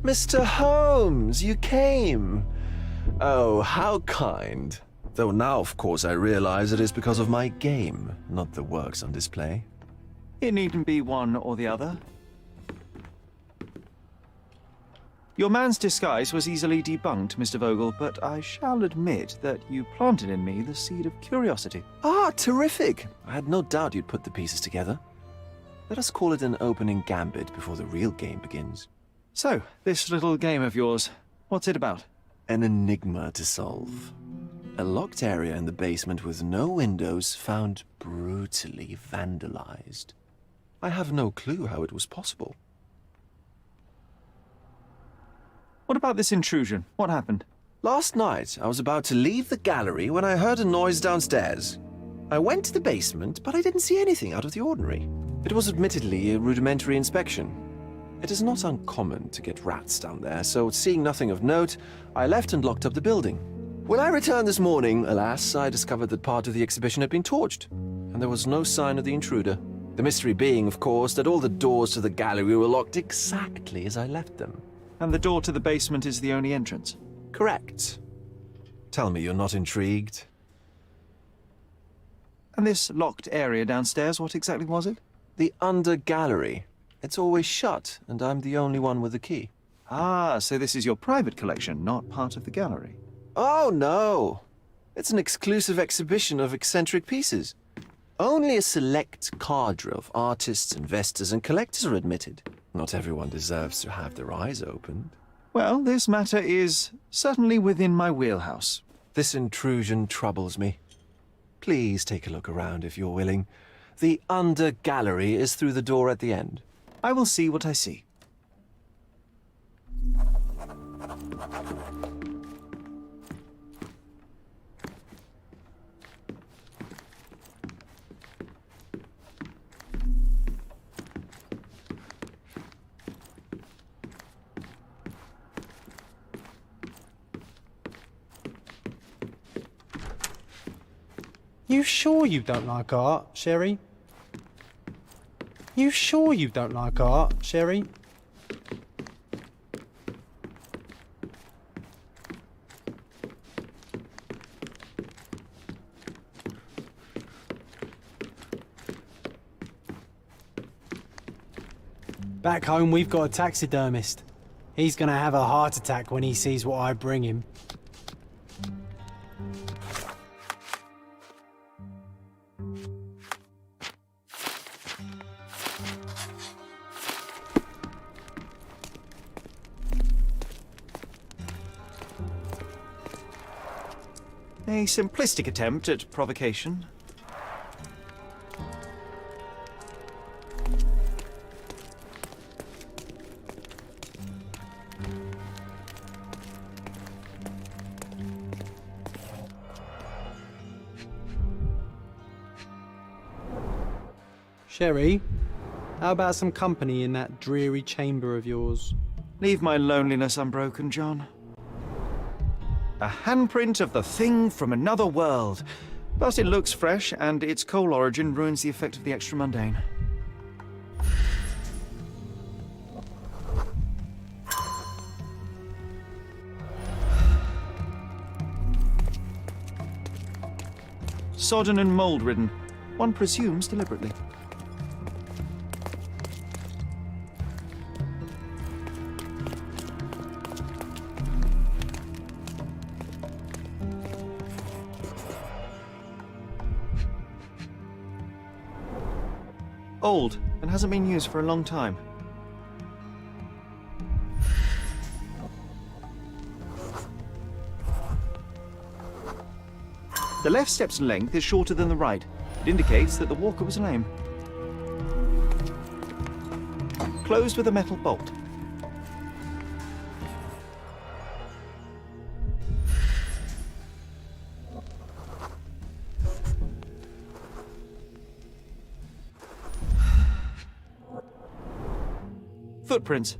Mr. Holmes, you came. Oh, how kind. Though now, of course, I realize it is because of my game, not the works on display. It needn't be one or the other. Your man's disguise was easily debunked, Mr. Vogel, but I shall admit that you planted in me the seed of curiosity. Ah, terrific! I had no doubt you'd put the pieces together. Let us call it an opening gambit before the real game begins. So, this little game of yours, what's it about? An enigma to solve. A locked area in the basement with no windows found brutally vandalized. I have no clue how it was possible. What about this intrusion? What happened? Last night, I was about to leave the gallery when I heard a noise downstairs. I went to the basement, but I didn't see anything out of the ordinary. It was admittedly a rudimentary inspection. It is not uncommon to get rats down there, so seeing nothing of note, I left and locked up the building. When I returned this morning, alas, I discovered that part of the exhibition had been torched, and there was no sign of the intruder. The mystery being, of course, that all the doors to the gallery were locked exactly as I left them. And the door to the basement is the only entrance? Correct. Tell me you're not intrigued. And this locked area downstairs, what exactly was it? The under gallery. It's always shut, and I'm the only one with the key. Ah, so this is your private collection, not part of the gallery. Oh, no. It's an exclusive exhibition of eccentric pieces. Only a select cadre of artists, investors, and collectors are admitted. Not everyone deserves to have their eyes opened. Well, this matter is certainly within my wheelhouse. This intrusion troubles me. Please take a look around if you're willing. The under gallery is through the door at the end. I will see what I see. You sure you don't like art, Sherry? You sure you don't like art, Sherry? Back home, we've got a taxidermist. He's gonna have a heart attack when he sees what I bring him. A simplistic attempt at provocation. Sherry, how about some company in that dreary chamber of yours? Leave my loneliness unbroken, John. A handprint of the thing from another world. But it looks fresh, and its coal origin ruins the effect of the extra mundane. Sodden and mold-ridden. One presumes deliberately. Old, and hasn't been used for a long time. The left step's length is shorter than the right. It indicates that the walker was lame. Closed with a metal bolt. Footprints.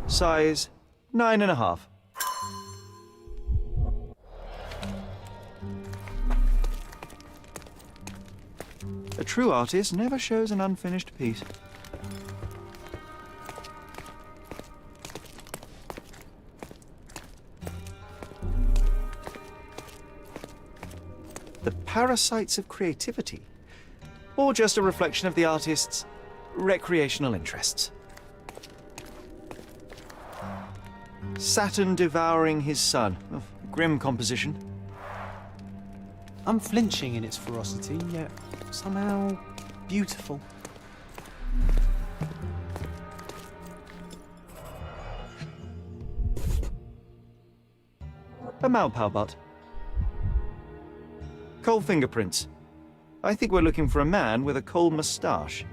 Size 9.5. A true artist never shows an unfinished piece. the parasites of creativity, or just a reflection of the artist's recreational interests. Saturn devouring his sun. Oh, grim composition. Unflinching in its ferocity, yet somehow beautiful. A Malpalbut. Coal fingerprints. I think we're looking for a man with a coal moustache.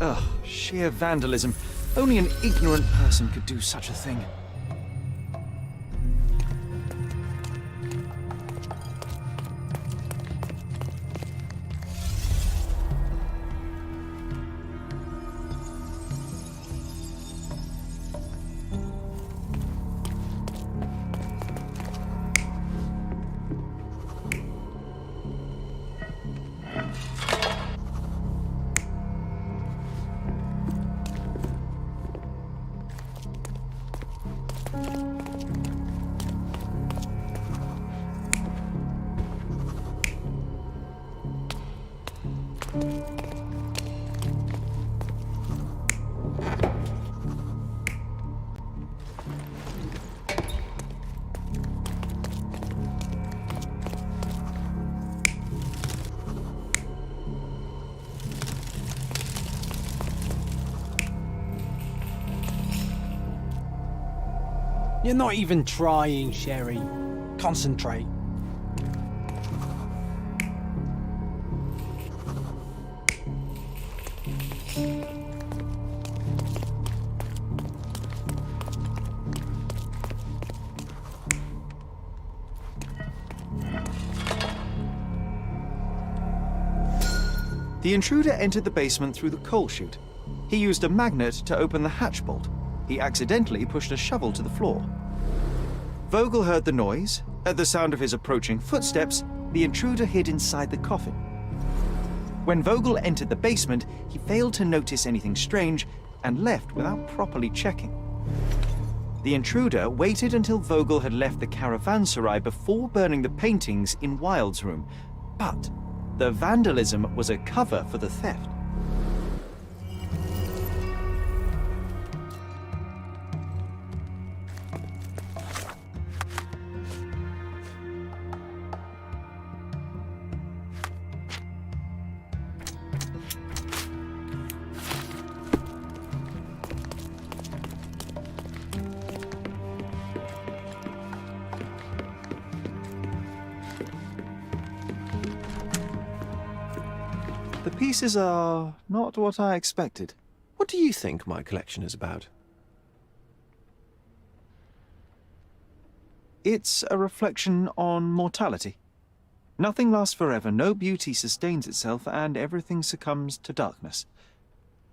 Ugh, sheer vandalism. Only an ignorant person could do such a thing. You're not even trying, Sherry. Concentrate. The intruder entered the basement through the coal chute. He used a magnet to open the hatch bolt. He accidentally pushed a shovel to the floor. Vogel heard the noise. At the sound of his approaching footsteps, the intruder hid inside the coffin. When Vogel entered the basement, he failed to notice anything strange and left without properly checking. The intruder waited until Vogel had left the caravanserai before burning the paintings in Wilde's room. But the vandalism was a cover for the theft. The pieces are not what I expected. What do you think my collection is about? It's a reflection on mortality. Nothing lasts forever, no beauty sustains itself, and everything succumbs to darkness.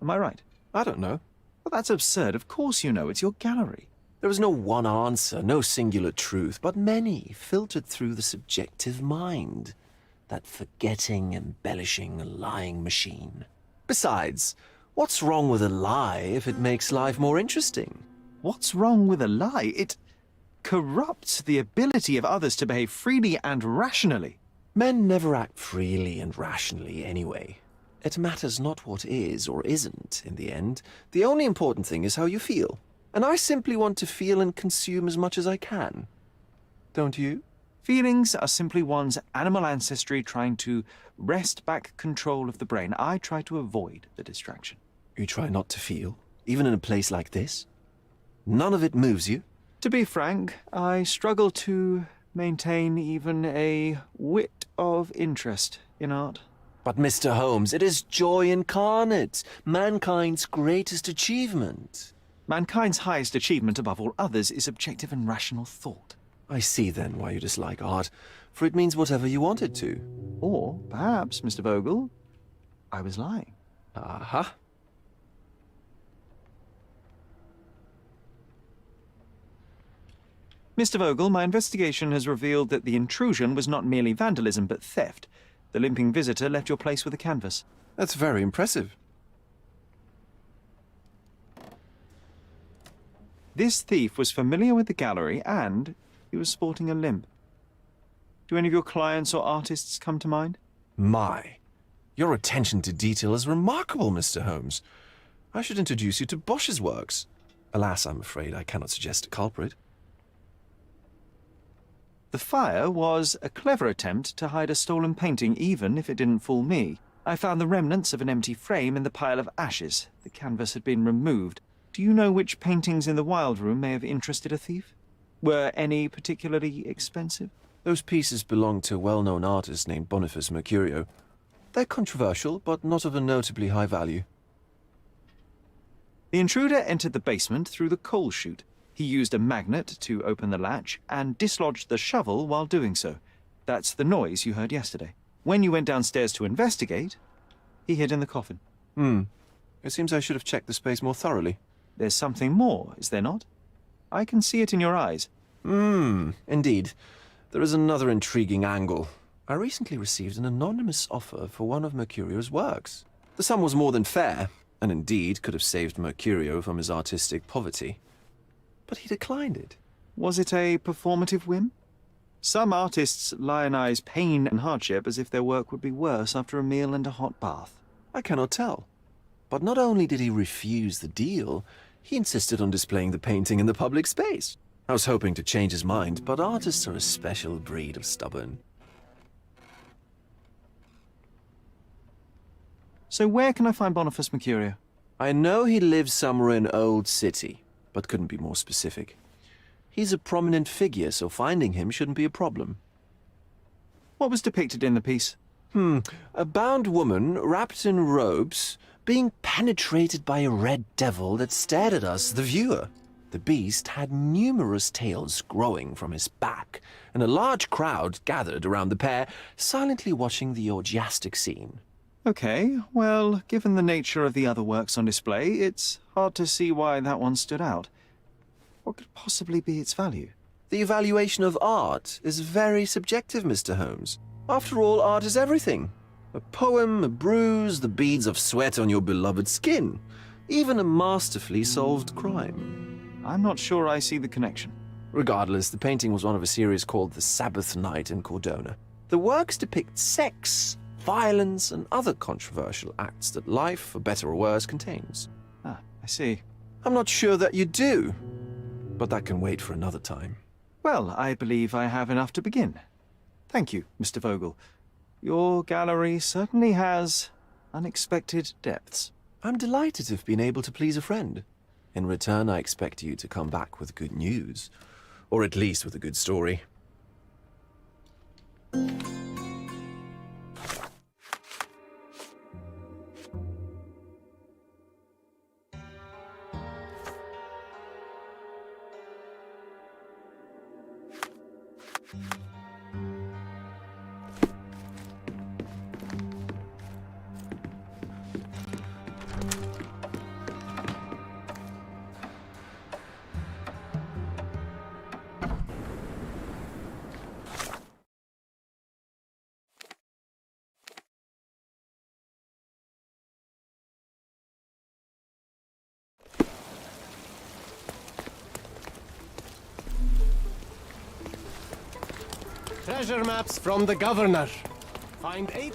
Am I right? I don't know. Well, that's absurd. Of course you know. It's your gallery. There is no one answer, no singular truth, but many filtered through the subjective mind. That forgetting, embellishing, lying machine. Besides, what's wrong with a lie if it makes life more interesting? What's wrong with a lie? It corrupts the ability of others to behave freely and rationally. Men never act freely and rationally anyway. It matters not what is or isn't in the end. The only important thing is how you feel. And I simply want to feel and consume as much as I can. Don't you? Feelings are simply one's animal ancestry trying to wrest back control of the brain. I try to avoid the distraction. You try not to feel, even in a place like this? None of it moves you? To be frank, I struggle to maintain even a whit of interest in art. But Mr. Holmes, it is joy incarnate, mankind's greatest achievement. Mankind's highest achievement above all others is objective and rational thought. I see then why you dislike art, for it means whatever you want it to. Or perhaps, Mr. Vogel, I was lying. Aha. Mr. Vogel, my investigation has revealed that the intrusion was not merely vandalism, but theft. The limping visitor left your place with a canvas. That's very impressive. This thief was familiar with the gallery and he was sporting a limp. Do any of your clients or artists come to mind? My, your attention to detail is remarkable, Mr. Holmes. I should introduce you to Bosch's works. Alas, I'm afraid I cannot suggest a culprit. The fire was a clever attempt to hide a stolen painting, even if it didn't fool me. I found the remnants of an empty frame in the pile of ashes. The canvas had been removed. Do you know which paintings in the Wild Room may have interested a thief? Were any particularly expensive? Those pieces belong to a well-known artist named Boniface Mercurio. They're controversial, but not of a notably high value. The intruder entered the basement through the coal chute. He used a magnet to open the latch and dislodged the shovel while doing so. That's the noise you heard yesterday. When you went downstairs to investigate, he hid in the coffin. It seems I should have checked the space more thoroughly. There's something more, is there not? I can see it in your eyes. Indeed. There is another intriguing angle. I recently received an anonymous offer for one of Mercurio's works. The sum was more than fair, and indeed could have saved Mercurio from his artistic poverty. But he declined it. Was it a performative whim? Some artists lionize pain and hardship as if their work would be worse after a meal and a hot bath. I cannot tell. But not only did he refuse the deal, he insisted on displaying the painting in the public space. I was hoping to change his mind, but artists are a special breed of stubborn. So where can I find Boniface Mercurio? I know he lives somewhere in Old City, but couldn't be more specific. He's a prominent figure, so finding him shouldn't be a problem. What was depicted in the piece? A bound woman, wrapped in robes, being penetrated by a red devil that stared at us, the viewer. The beast had numerous tails growing from his back, and a large crowd gathered around the pair, silently watching the orgiastic scene. Okay, well, given the nature of the other works on display, it's hard to see why that one stood out. What could possibly be its value? The evaluation of art is very subjective, Mr. Holmes. After all, art is everything. A poem, a bruise, the beads of sweat on your beloved skin. Even a masterfully solved crime. I'm not sure I see the connection. Regardless, the painting was one of a series called The Sabbath Night in Cordona. The works depict sex, violence, and other controversial acts that life, for better or worse, contains. Ah, I see. I'm not sure that you do, but that can wait for another time. Well, I believe I have enough to begin. Thank you, Mr. Vogel. Your gallery certainly has unexpected depths. I'm delighted to have been able to please a friend. In return, I expect you to come back with good news, or at least with a good story. Treasure maps from the governor. Find 8.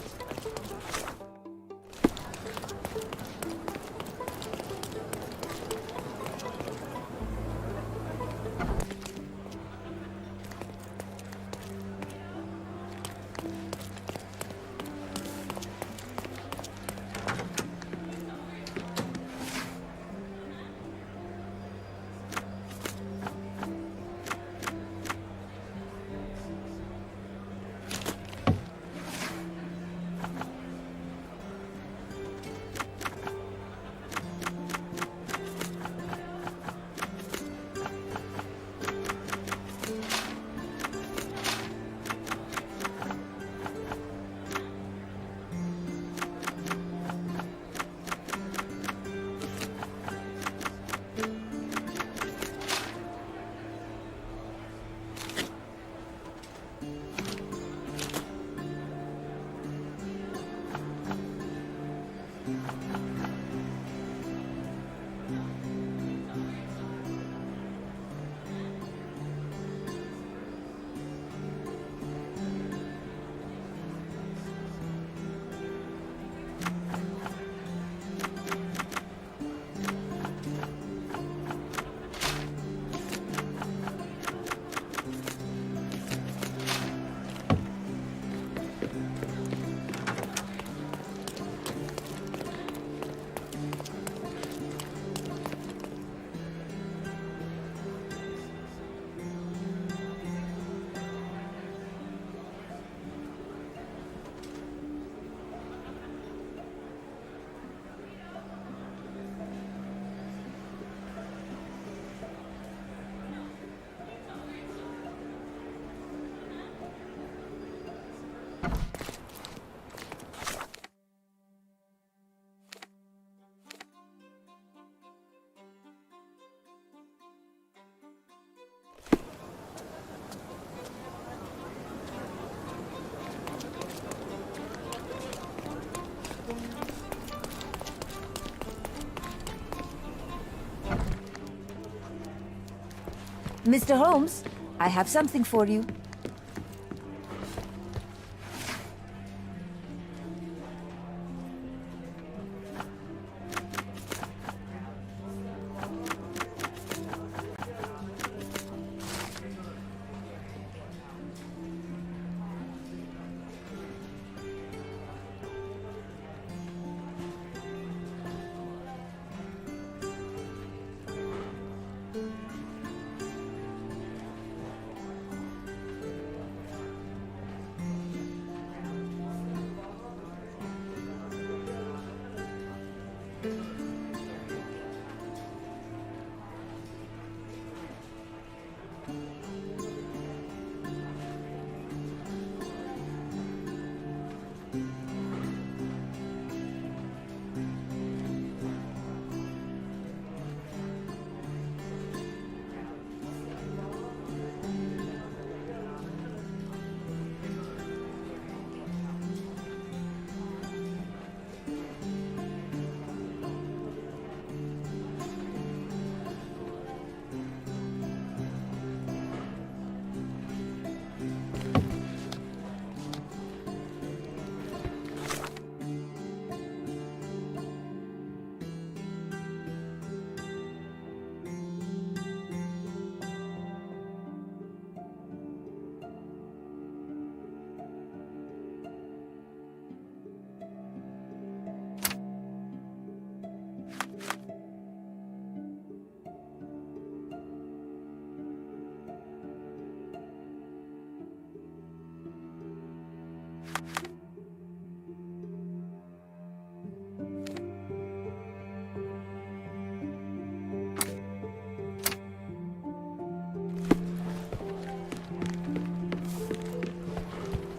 Mr. Holmes, I have something for you.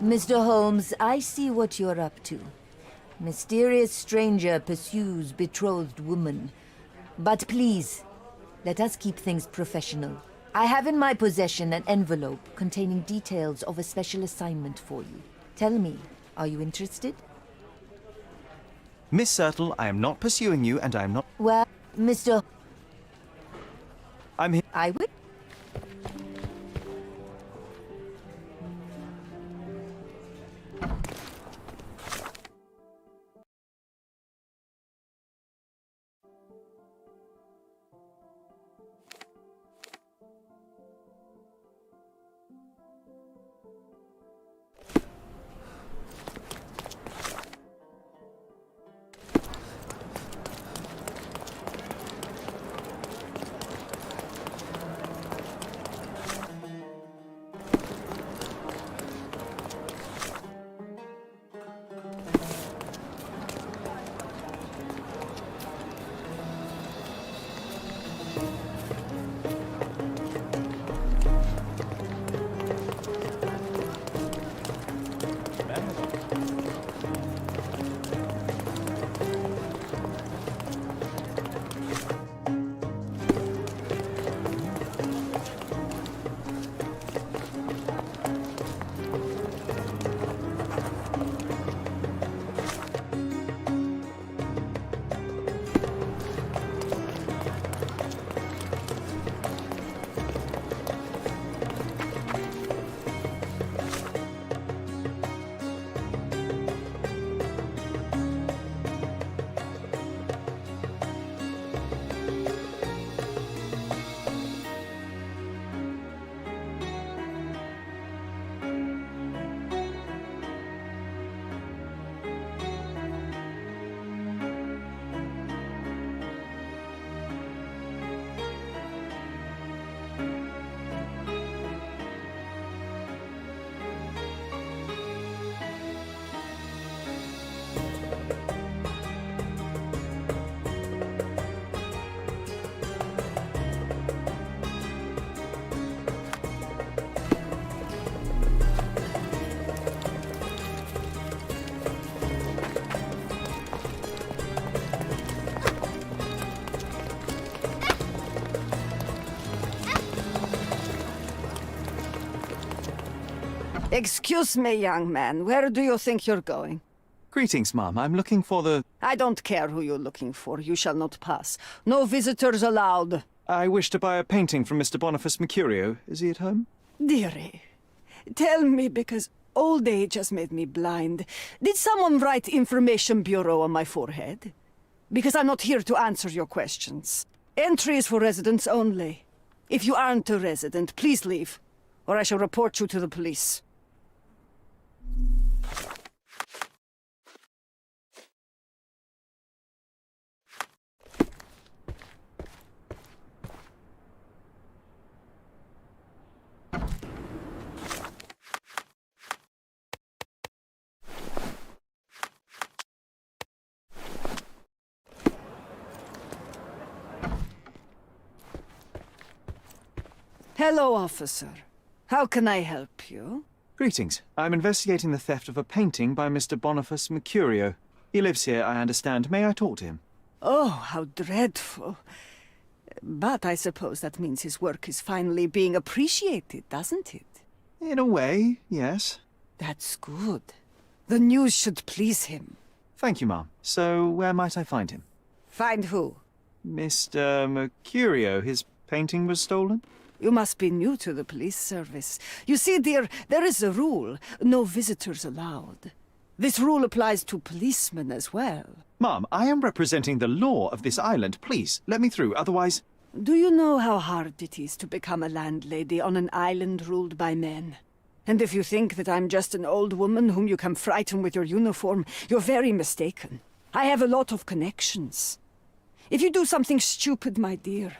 Mr. Holmes, I see what you're up to. Mysterious stranger pursues betrothed woman. But please, let us keep things professional. I have in my possession an envelope containing details of a special assignment for you. Tell me, are you interested? Miss Sertle, I am not pursuing you, and I am not... Well, Mr. I'm here... I would... Excuse me, young man. Where do you think you're going? Greetings, ma'am. I'm looking for the... I don't care who you're looking for. You shall not pass. No visitors allowed. I wish to buy a painting from Mr. Boniface Mercurio. Is he at home? Dearie, tell me, because old age has made me blind. Did someone write Information Bureau on my forehead? Because I'm not here to answer your questions. Entry is for residents only. If you aren't a resident, please leave, or I shall report you to the police. Hello, officer. How can I help you? Greetings. I'm investigating the theft of a painting by Mr. Boniface Mercurio. He lives here, I understand. May I talk to him? Oh, how dreadful. But I suppose that means his work is finally being appreciated, doesn't it? In a way, yes. That's good. The news should please him. Thank you, ma'am. So, where might I find him? Find who? Mr. Mercurio. His painting was stolen? You must be new to the police service. You see, dear, there is a rule. No visitors allowed. This rule applies to policemen as well. Ma'am, I am representing the law of this island. Please, let me through, otherwise... Do you know how hard it is to become a landlady on an island ruled by men? And if you think that I'm just an old woman whom you can frighten with your uniform, you're very mistaken. I have a lot of connections. If you do something stupid, my dear,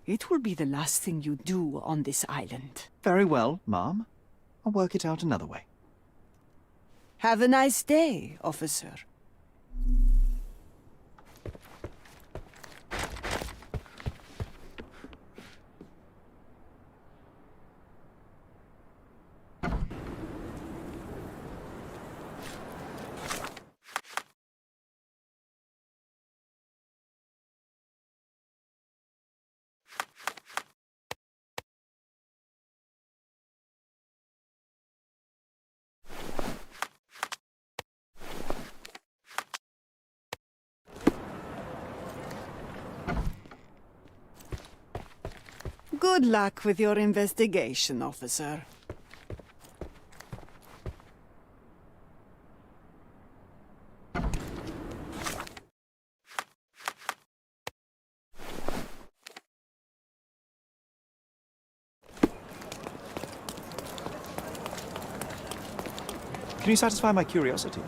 it will be the last thing you do on this island. Very well, ma'am. I'll work it out another way. Have a nice day, officer. Good luck with your investigation, officer. Can you satisfy my curiosity?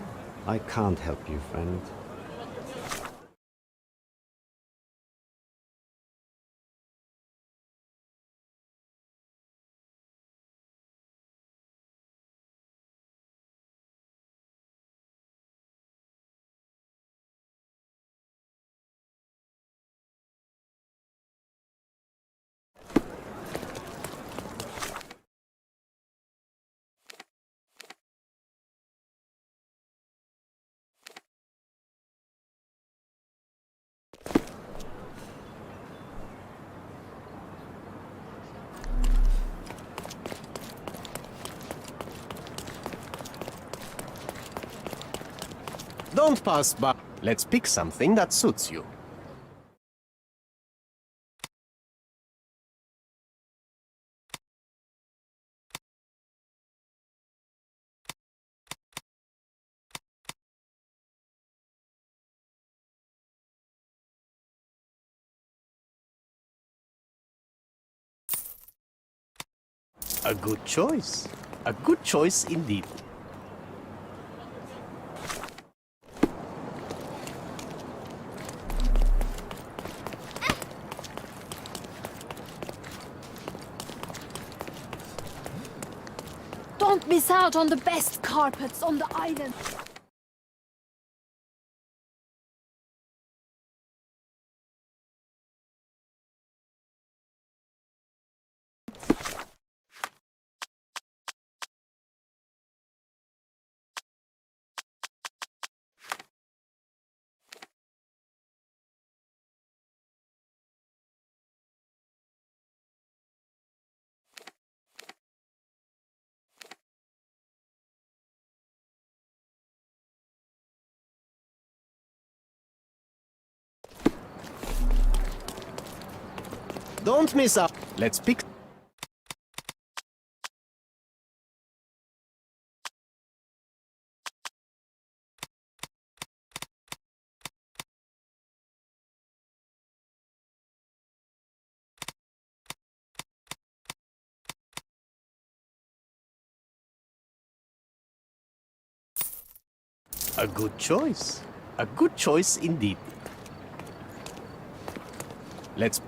I can't help you, friend. Don't pass by. Let's pick something that suits you. A good choice. A good choice indeed. Don't miss out on the best carpets on the island. Don't miss out. Let's pick. A good choice. A good choice indeed. Let's.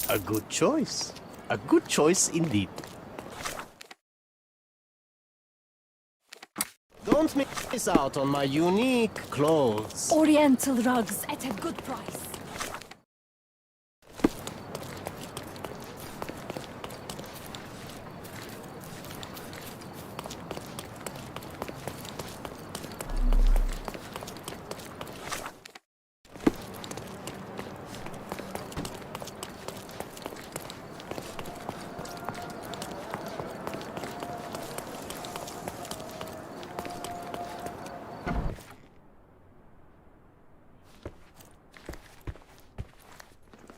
A good choice. A good choice indeed. Don't miss out on my unique clothes. Oriental rugs at a good price.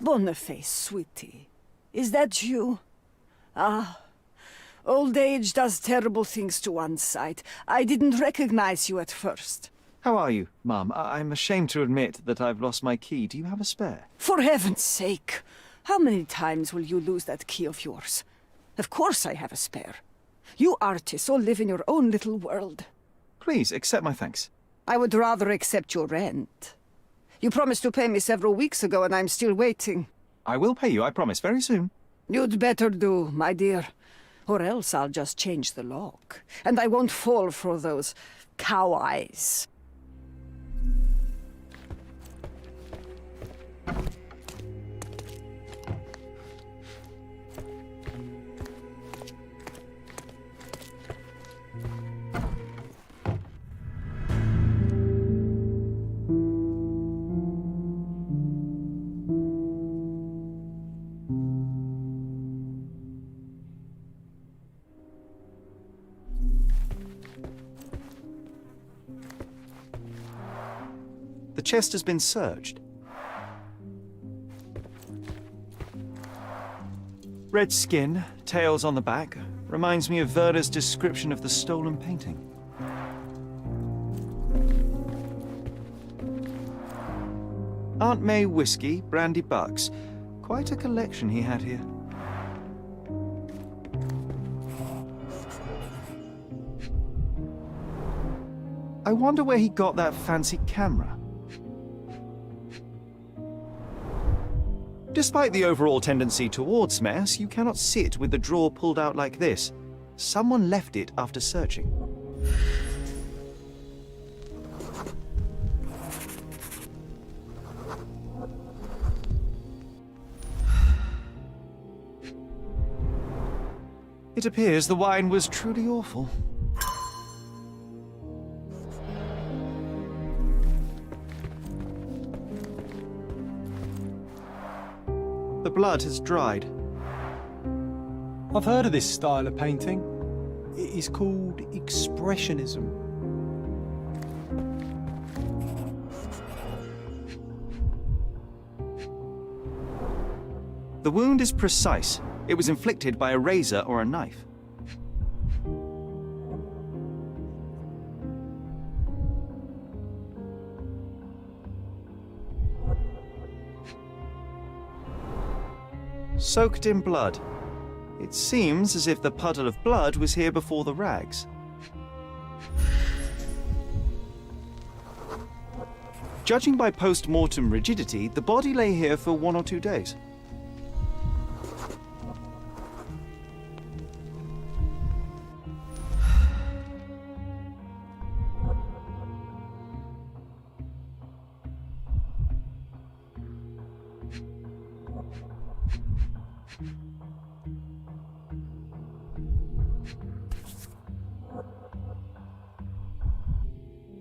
Boniface, sweetie. Is that you? Ah, old age does terrible things to one's sight. I didn't recognize you at first. How are you, Mum? I'm ashamed to admit that I've lost my key. Do you have a spare? For heaven's sake! How many times will you lose that key of yours? Of course I have a spare. You artists all live in your own little world. Please, accept my thanks. I would rather accept your rent. You promised to pay me several weeks ago, and I'm still waiting. I will pay you, I promise, very soon. You'd better do, my dear. Or else I'll just change the lock. And I won't fall for those cow eyes. The chest has been searched. Red skin, tails on the back, reminds me of Werder's description of the stolen painting. Aunt May whiskey, brandy bucks. Quite a collection he had here. I wonder where he got that fancy camera. Despite the overall tendency towards mess, you cannot sit with the drawer pulled out like this. Someone left it after searching. It appears the wine was truly awful. The blood has dried. I've heard of this style of painting. It is called Expressionism. The wound is precise. It was inflicted by a razor or a knife. Soaked in blood. It seems as if the puddle of blood was here before the rags. Judging by post-mortem rigidity, the body lay here for 1 or 2 days.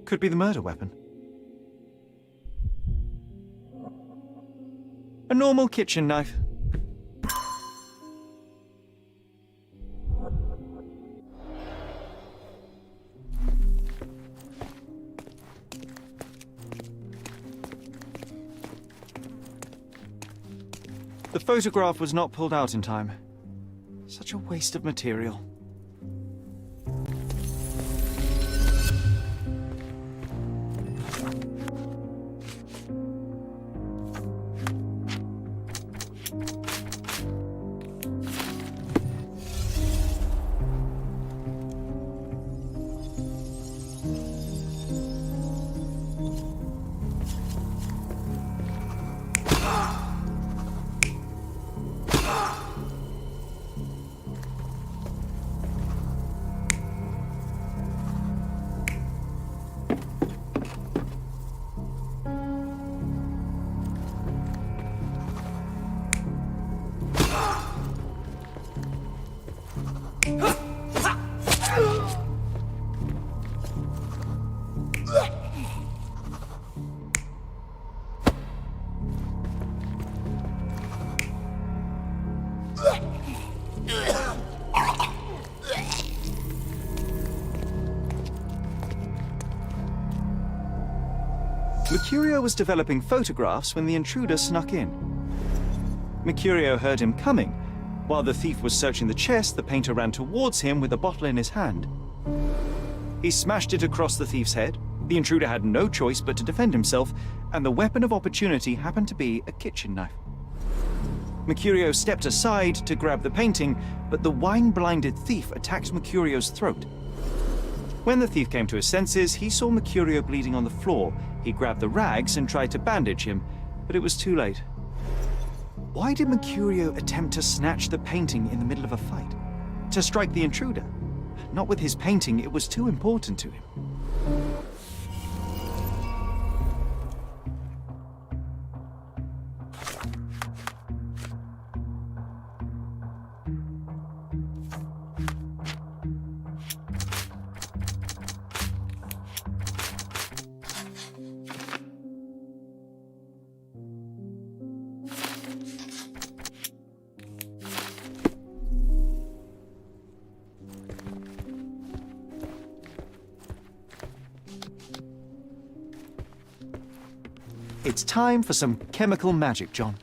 Could be the murder weapon. A normal kitchen knife. The photograph was not pulled out in time. Such a waste of material. Mercurio was developing photographs when the intruder snuck in. Mercurio heard him coming. While the thief was searching the chest, the painter ran towards him with a bottle in his hand. He smashed it across the thief's head. The intruder had no choice but to defend himself, and the weapon of opportunity happened to be a kitchen knife. Mercurio stepped aside to grab the painting, but the wine-blinded thief attacked Mercurio's throat. When the thief came to his senses, he saw Mercurio bleeding on the floor. He grabbed the rags and tried to bandage him, but it was too late. Why did Mercurio attempt to snatch the painting in the middle of a fight? To strike the intruder? Not with his painting, it was too important to him. It's time for some chemical magic, John.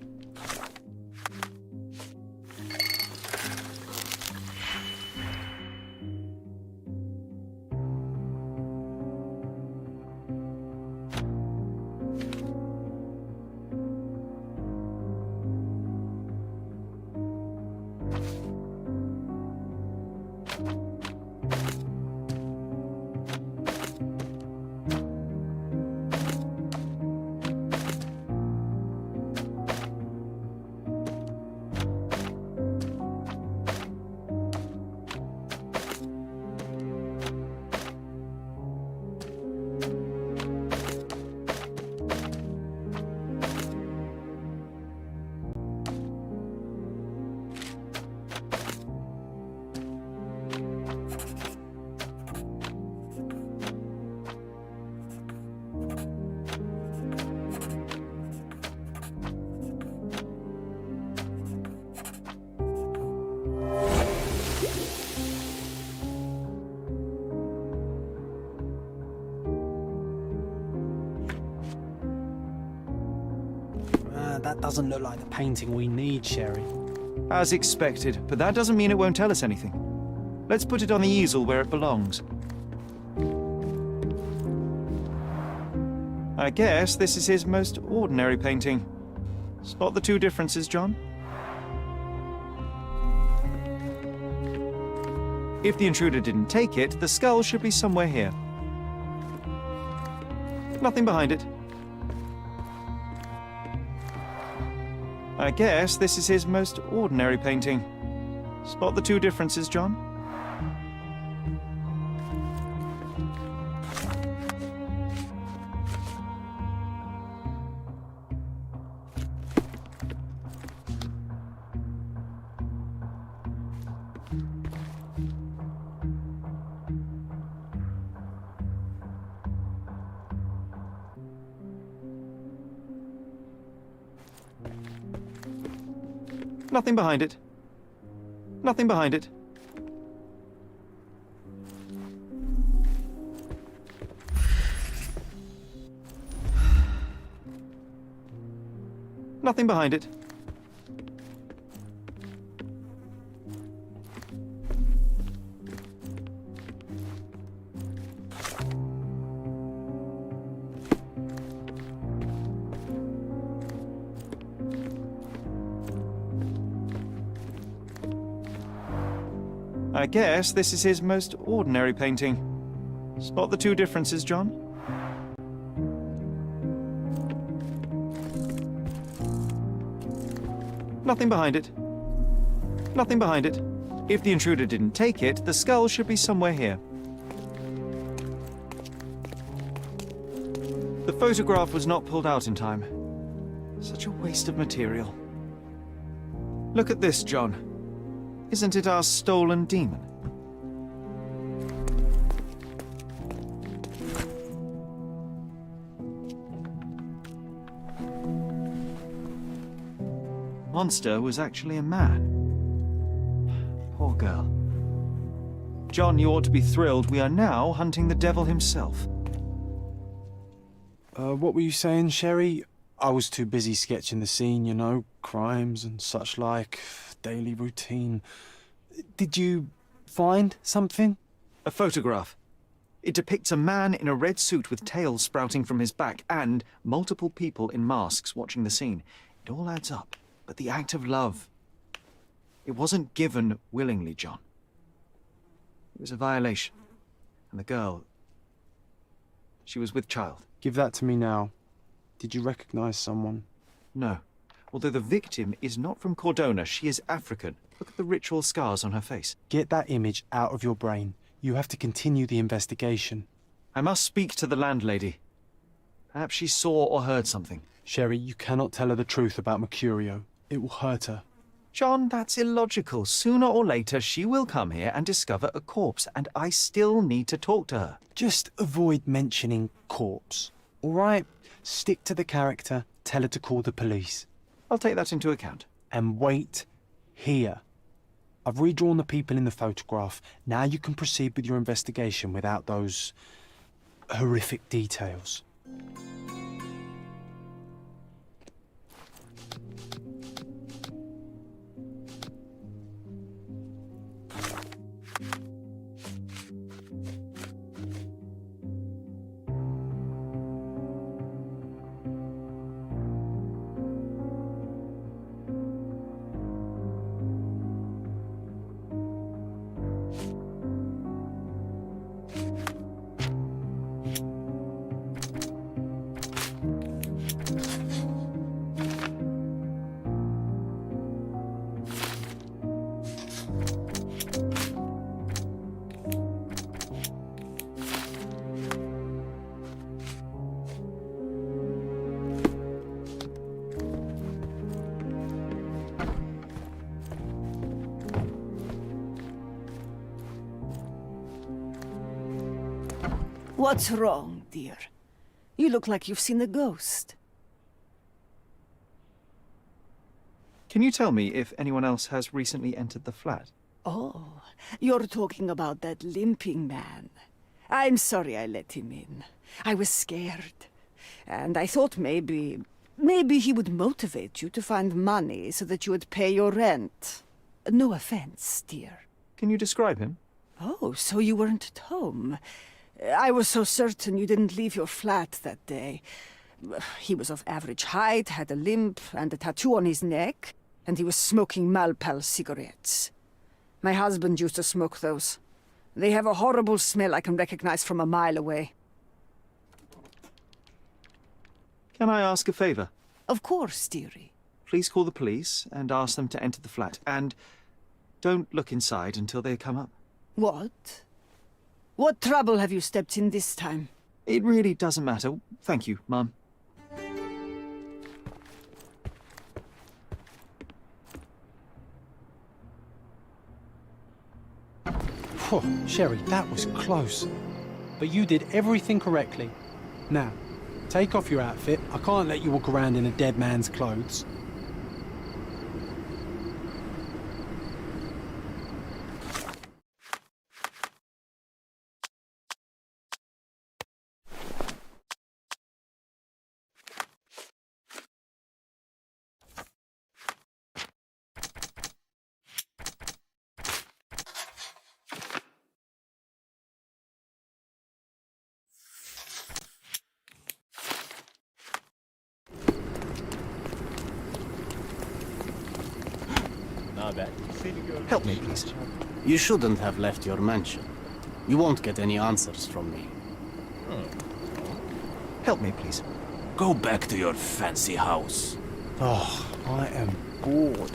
That doesn't look like the painting we need, Sherry. As expected, but that doesn't mean it won't tell us anything. Let's put it on the easel where it belongs. I guess this is his most ordinary painting. Spot the two differences, John? If the intruder didn't take it, the skull should be somewhere here. Nothing behind it. I guess this is his most ordinary painting. Spot the two differences, John? Nothing behind it. Nothing behind it. Nothing behind it. I guess this is his most ordinary painting. Spot the two differences, John? Nothing behind it. Nothing behind it. If the intruder didn't take it, the skull should be somewhere here. The photograph was not pulled out in time. Such a waste of material. Look at this, John. Isn't it our stolen demon? Monster was actually a man. Poor girl. John, you ought to be thrilled. We are now hunting the devil himself. What were you saying, Sherry? I was too busy sketching the scene, you know, crimes and such like, daily routine. Did you find something? A photograph. It depicts a man in a red suit with tails sprouting from his back and multiple people in masks watching the scene. It all adds up. But the act of love, it wasn't given willingly, John. It was a violation. And the girl, she was with child. Give that to me now. Did you recognize someone? No. Although the victim is not from Cordona, she is African. Look at the ritual scars on her face. Get that image out of your brain. You have to continue the investigation. I must speak to the landlady. Perhaps she saw or heard something. Sherry, you cannot tell her the truth about Mercurio. It will hurt her. John, that's illogical. Sooner or later, she will come here and discover a corpse, and I still need to talk to her. Just avoid mentioning corpse, all right? Stick to the character, tell her to call the police. I'll take that into account. And wait here. I've redrawn the people in the photograph. Now you can proceed with your investigation without those horrific details. What's wrong, dear? You look like you've seen a ghost. Can you tell me if anyone else has recently entered the flat? Oh, you're talking about that limping man. I'm sorry I let him in. I was scared. And I thought maybe Maybe he would motivate you to find money so that you would pay your rent. No offense, dear. Can you describe him? Oh, so you weren't at home. I was so certain you didn't leave your flat that day. He was of average height, had a limp and a tattoo on his neck, and he was smoking Malpal cigarettes. My husband used to smoke those. They have a horrible smell I can recognize from a mile away. Can I ask a favor? Of course, dearie. Please call the police and ask them to enter the flat. And don't look inside until they come up. What? What trouble have you stepped in this time? It really doesn't matter. Thank you, Mum. Phew, Sherry, that was close. But you did everything correctly. Now, take off your outfit. I can't let you walk around in a dead man's clothes. Help me, please. You shouldn't have left your mansion. You won't get any answers from me. Help me, please. Go back to your fancy house. Oh, I am bored.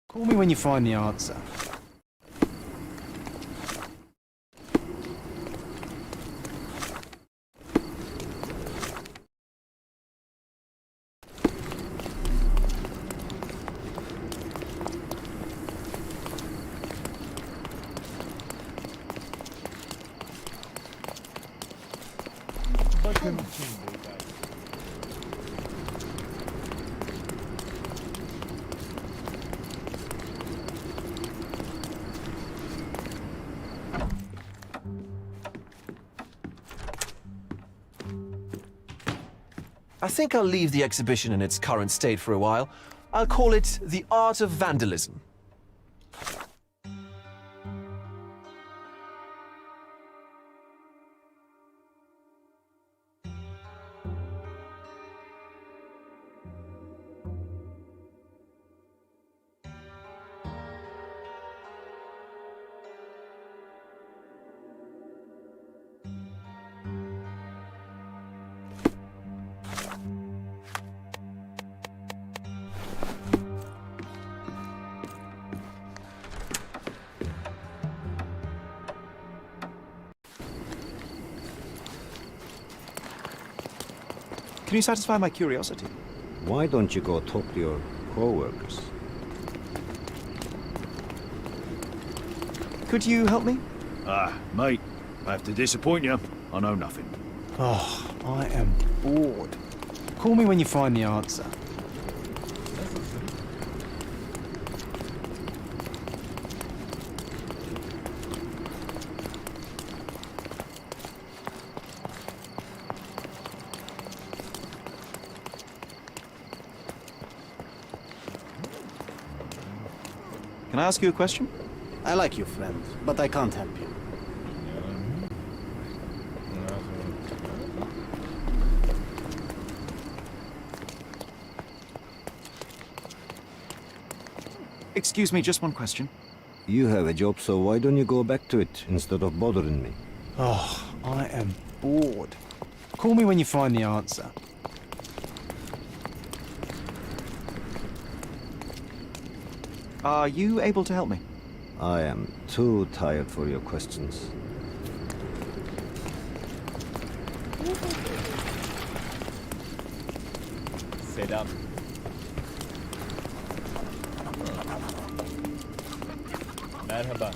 Call me when you find the answer. I think I'll leave the exhibition in its current state for a while. I'll call it The Art of Vandalism. Can you satisfy my curiosity? Why don't you go talk to your co-workers? Could you help me? Mate, I have to disappoint you. I know nothing. Oh, I am bored. Call me when you find the answer. Can I ask you a question? I like you, friend, but I can't help you. Excuse me, just one question. You have a job, so why don't you go back to it instead of bothering me? Oh, I am bored. Call me when you find the answer. Are you able to help me? I am too tired for your questions. Selam. Merhaba.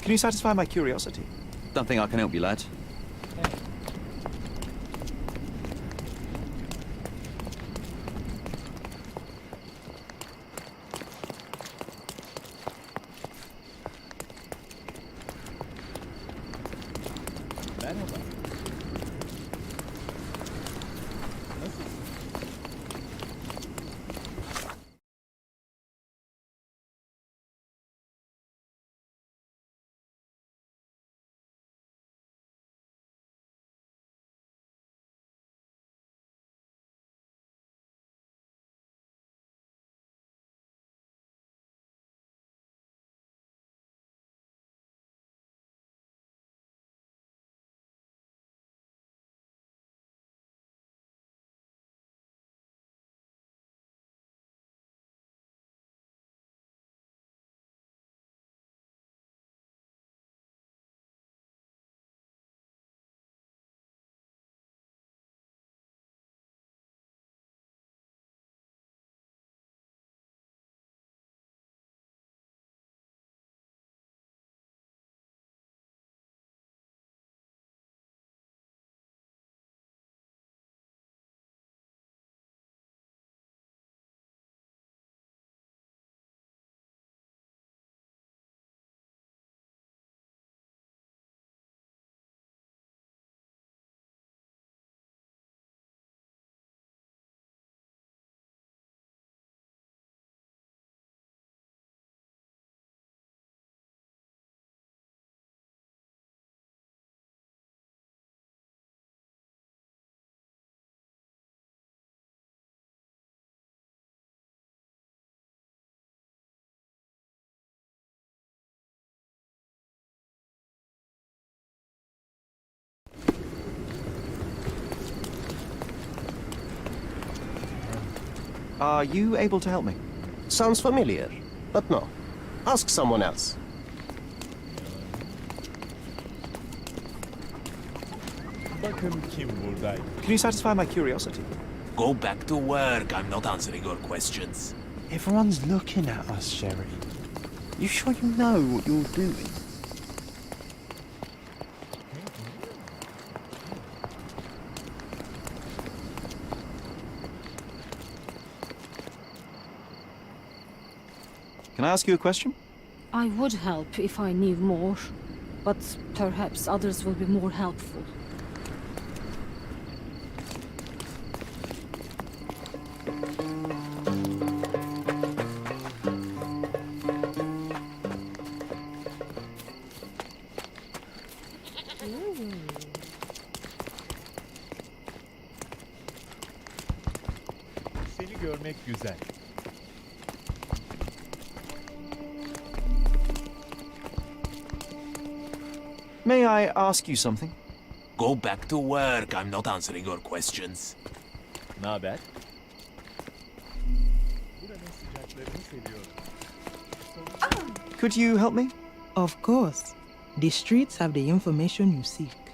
Can you satisfy my curiosity? Don't think I can help you, lad. Merhaba. Nasılsın? Are you able to help me? Sounds familiar, but no. Ask someone else. Bakın kim buradaydı. Can you satisfy my curiosity? Go back to work. I'm not answering your questions. Everyone's looking at us, Sherry. You sure you know what you're doing? Can I ask you a question? I would help if I knew more, but perhaps others will be more helpful. görmek güzel. May I ask you something? Go back to work. I'm not answering your questions. Ne haber? Buranın sıcaklarını seviyorum. Could you help me? Of course. The streets have the information you seek.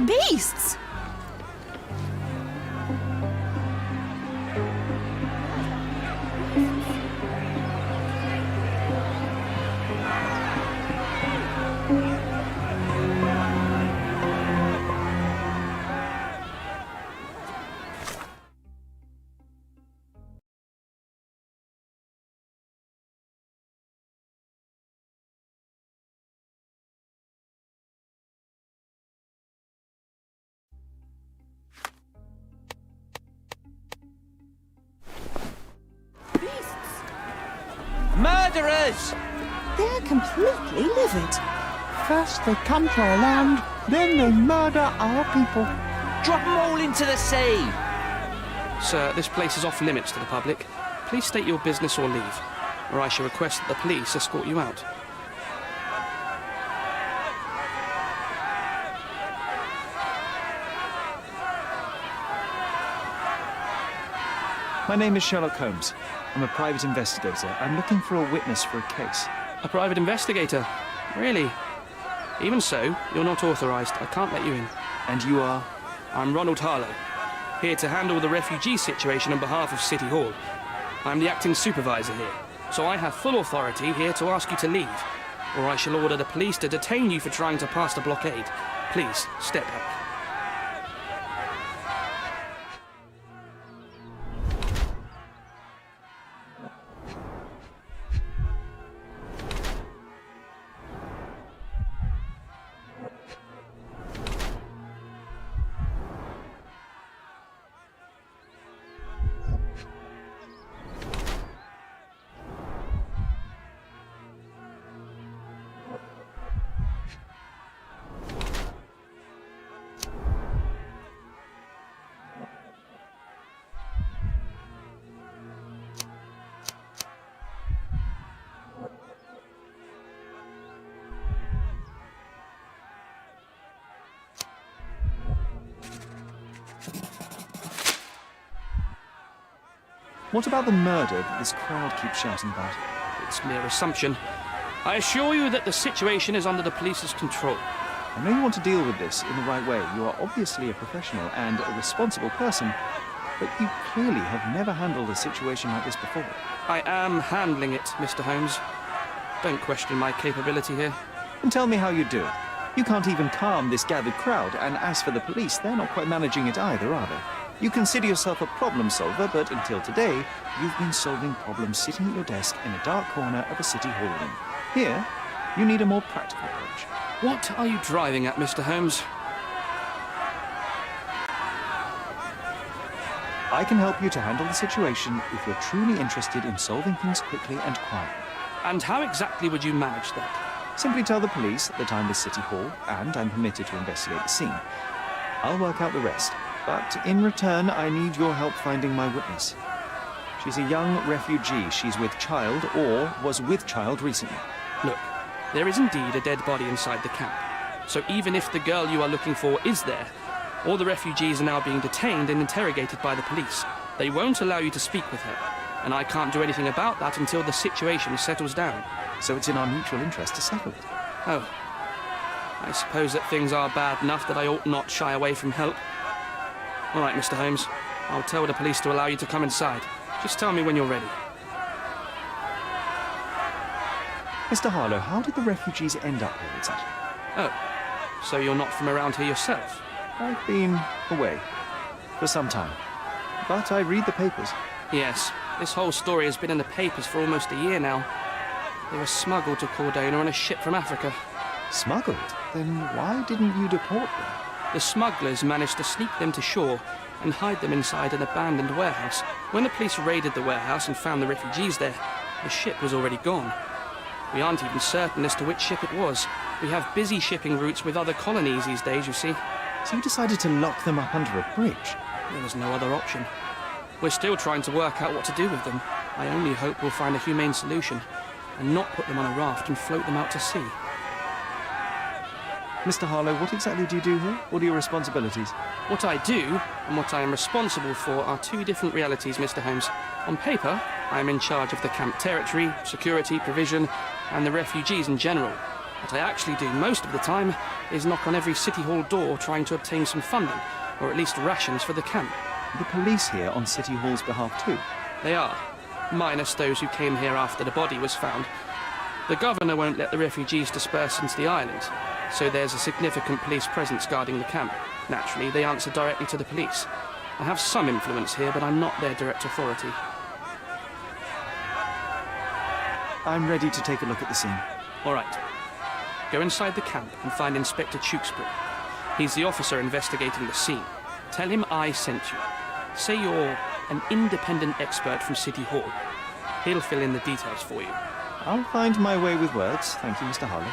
Beasts! Murderers! They're completely livid. First they come to our land, then they murder our people. Drop them all into the sea! Sir, this place is off limits to the public. Please state your business or leave, or I shall request that the police escort you out. My name is Sherlock Holmes. I'm a private investigator. I'm looking for a witness for a case. A private investigator? Really? Even so, you're not authorized. I can't let you in. And you are? I'm Ronald Harlow, here to handle the refugee situation on behalf of City Hall. I'm the acting supervisor here, so I have full authority here to ask you to leave, or I shall order the police to detain you for trying to pass the blockade. Please, step back. What about the murder that this crowd keeps shouting about? It's mere assumption. I assure you that the situation is under the police's control. I know you want to deal with this in the right way. You are obviously a professional and a responsible person, but you clearly have never handled a situation like this before. I am handling it, Mr. Holmes. Don't question my capability here. And tell me how you do it. You can't even calm this gathered crowd, and as for the police, they're not quite managing it either, are they? You consider yourself a problem solver, but until today, you've been solving problems sitting at your desk in a dark corner of a city hall room. Here, you need a more practical approach. What are you driving at, Mr. Holmes? I can help you to handle the situation if you're truly interested in solving things quickly and quietly. And how exactly would you manage that? Simply tell the police that I'm with City Hall, and I'm permitted to investigate the scene. I'll work out the rest. But in return, I need your help finding my witness. She's a young refugee. She's with child, or was with child recently. Look, there is indeed a dead body inside the camp. So even if the girl you are looking for is there, all the refugees are now being detained and interrogated by the police. They won't allow you to speak with her. and I can't do anything about that until the situation settles down. So it's in our mutual interest to settle it. Oh. I suppose that things are bad enough that I ought not shy away from help. All right, Mr. Holmes. I'll tell the police to allow you to come inside. Just tell me when you're ready. Mr. Harlow, how did the refugees end up here exactly? Oh, so you're not from around here yourself? I've been away for some time, but I read the papers. Yes, this whole story has been in the papers for almost a year now. They were smuggled to Cordona on a ship from Africa. Smuggled? Then why didn't you deport them? The smugglers managed to sneak them to shore and hide them inside an abandoned warehouse. When the police raided the warehouse and found the refugees there, the ship was already gone. We aren't even certain as to which ship it was. We have busy shipping routes with other colonies these days, you see. So you decided to lock them up under a bridge? There was no other option. We're still trying to work out what to do with them. I only hope we'll find a humane solution and not put them on a raft and float them out to sea. Mr. Harlow, what exactly do you do here? What are your responsibilities? What I do and what I am responsible for are two different realities, Mr. Holmes. On paper, I am in charge of the camp territory, security, provision, and the refugees in general. What I actually do most of the time is knock on every City Hall door trying to obtain some funding, or at least rations for the camp. The police here on City Hall's behalf too? They are, minus those who came here after the body was found. The governor won't let the refugees disperse into the island, so there's a significant police presence guarding the camp. Naturally, they answer directly to the police. I have some influence here, but I'm not their direct authority. I'm ready to take a look at the scene. All right. Go inside the camp and find Inspector Tewkesbury. He's the officer investigating the scene. Tell him I sent you. Say you're an independent expert from City Hall. He'll fill in the details for you. I'll find my way with words. Thank you, Mr. Harlow.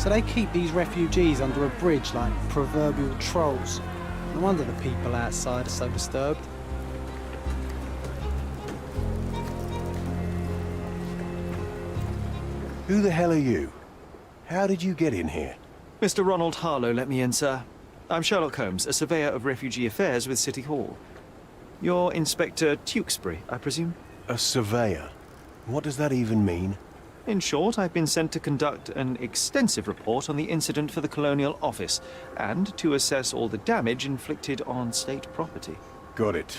So they keep these refugees under a bridge like proverbial trolls. No wonder the people outside are so disturbed. Who the hell are you? How did you get in here? Mr. Ronald Harlow let me in, sir. I'm Sherlock Holmes, a surveyor of refugee affairs with City Hall. You're Inspector Tewkesbury, I presume? A surveyor? What does that even mean? In short, I've been sent to conduct an extensive report on the incident for the Colonial Office and to assess all the damage inflicted on state property. Got it.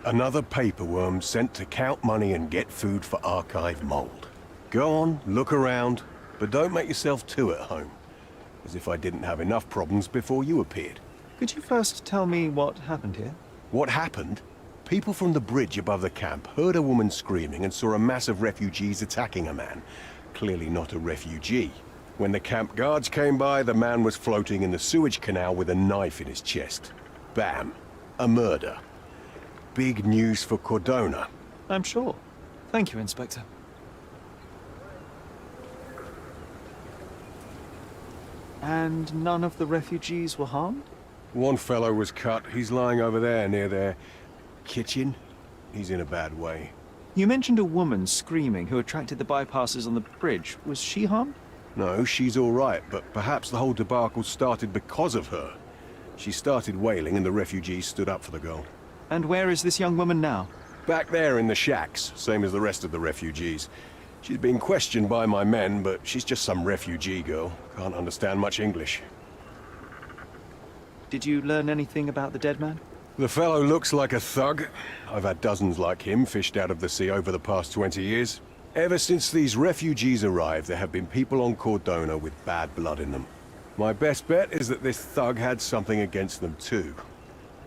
Another paperworm sent to count money and get food for archive mold. Go on, look around, but don't make yourself too at home. As if I didn't have enough problems before you appeared. Could you first tell me what happened here? What happened? People from the bridge above the camp heard a woman screaming and saw a mass of refugees attacking a man. Clearly not a refugee. When the camp guards came by, the man was floating in the sewage canal with a knife in his chest. Bam. A murder. Big news for Cordona. I'm sure. Thank you, Inspector. And none of the refugees were harmed? One fellow was cut. He's lying over there near their kitchen. He's in a bad way. You mentioned a woman screaming who attracted the bypassers on the bridge. Was she harmed? No, she's all right, but perhaps the whole debacle started because of her. She started wailing and the refugees stood up for the girl. And where is this young woman now? Back there in the shacks, same as the rest of the refugees. She's been questioned by my men, but she's just some refugee girl. Can't understand much English. Did you learn anything about the dead man? The fellow looks like a thug. I've had dozens like him fished out of the sea over the past 20 years. Ever since these refugees arrived, there have been people on Cordona with bad blood in them. My best bet is that this thug had something against them too.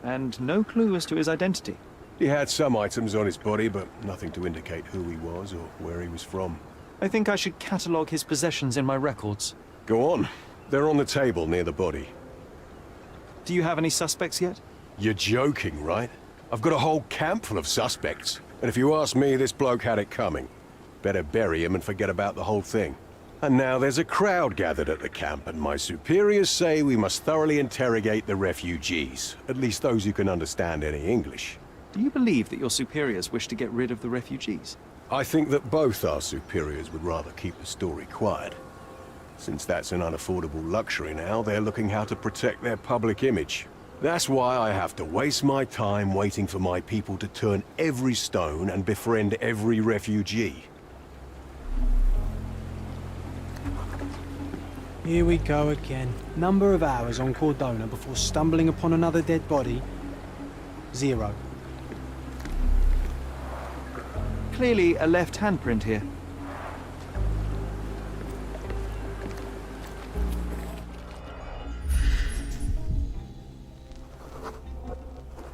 And no clue as to his identity? He had some items on his body, but nothing to indicate who he was or where he was from. I think I should catalogue his possessions in my records. Go on. They're on the table near the body. Do you have any suspects yet? You're joking, right? I've got a whole camp full of suspects. And if you ask me, this bloke had it coming. Better bury him and forget about the whole thing. And now there's a crowd gathered at the camp, and my superiors say we must thoroughly interrogate the refugees. At least those who can understand any English. Do you believe that your superiors wish to get rid of the refugees? I think that both our superiors would rather keep the story quiet. Since that's an unaffordable luxury now, they're looking how to protect their public image. That's why I have to waste my time waiting for my people to turn every stone and befriend every refugee. Here we go again. Number of hours on Cordona before stumbling upon another dead body? 0. Clearly a left handprint here.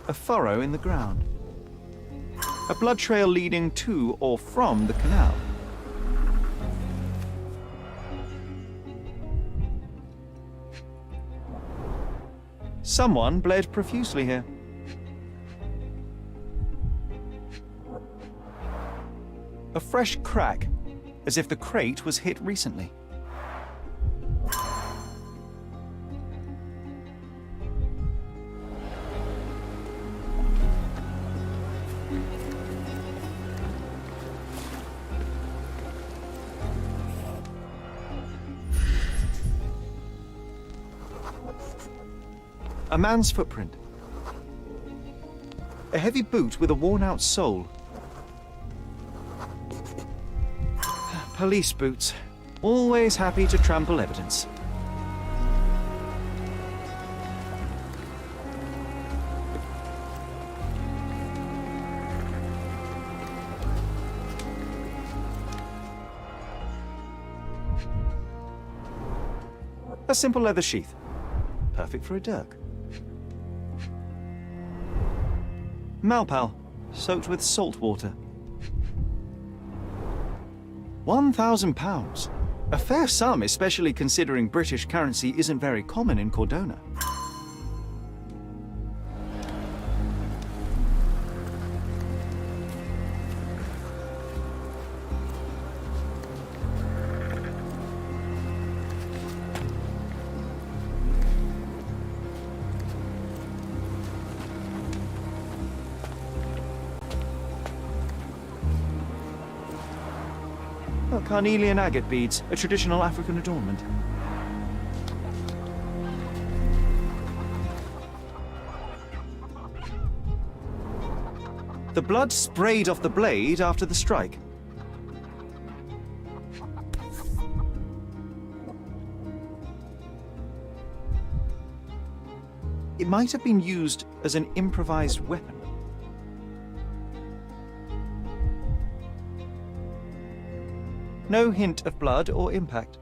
A furrow in the ground. A blood trail leading to or from the canal. Someone bled profusely here. A fresh crack, as if the crate was hit recently. A man's footprint. A heavy boot with a worn-out sole. Police boots. Always happy to trample evidence. A simple leather sheath. Perfect for a dirk. Malpal, soaked with salt water. £1,000. A fair sum, especially considering British currency isn't very common in Cordona. Carnelian agate beads, a traditional African adornment. The blood sprayed off the blade after the strike. It might have been used as an improvised weapon. No hint of blood or impact.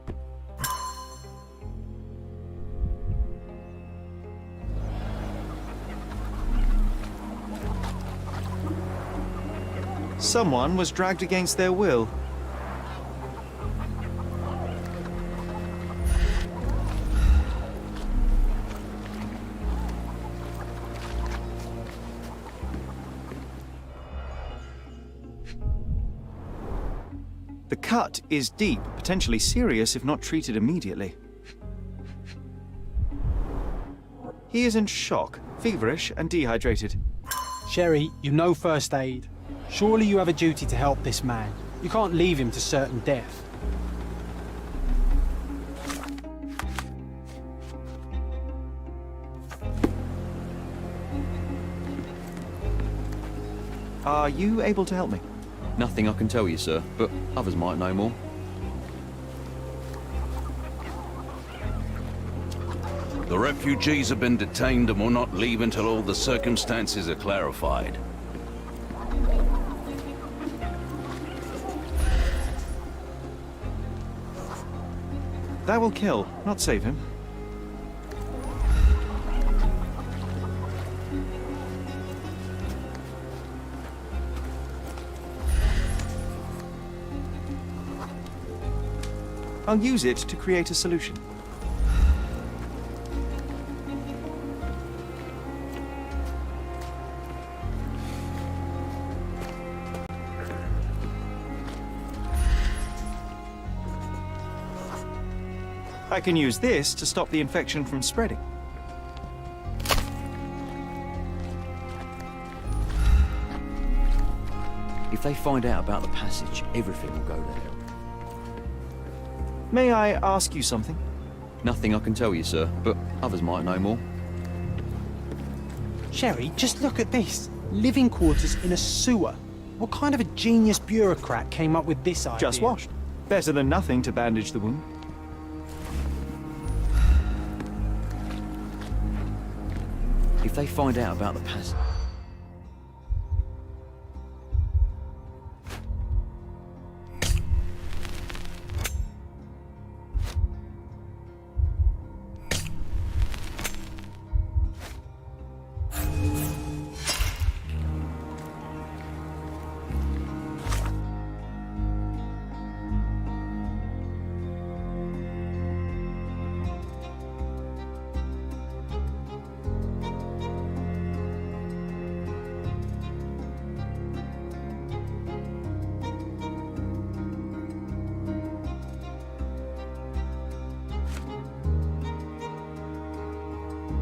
Someone was dragged against their will. The cut is deep, potentially serious if not treated immediately. He is in shock, feverish and dehydrated. Sherry, you know first aid. Surely you have a duty to help this man. You can't leave him to certain death. Are you able to help me? Nothing I can tell you, sir, but others might know more. The refugees have been detained and will not leave until all the circumstances are clarified. That will kill, not save him. I'll use it to create a solution. I can use this to stop the infection from spreading. If they find out about the passage, everything will go to hell. May I ask you something? Nothing I can tell you, sir, but others might know more. Sherry, just look at this. Living quarters in a sewer. What kind of a genius bureaucrat came up with this idea? Just washed. Better than nothing to bandage the wound. If they find out about the passage...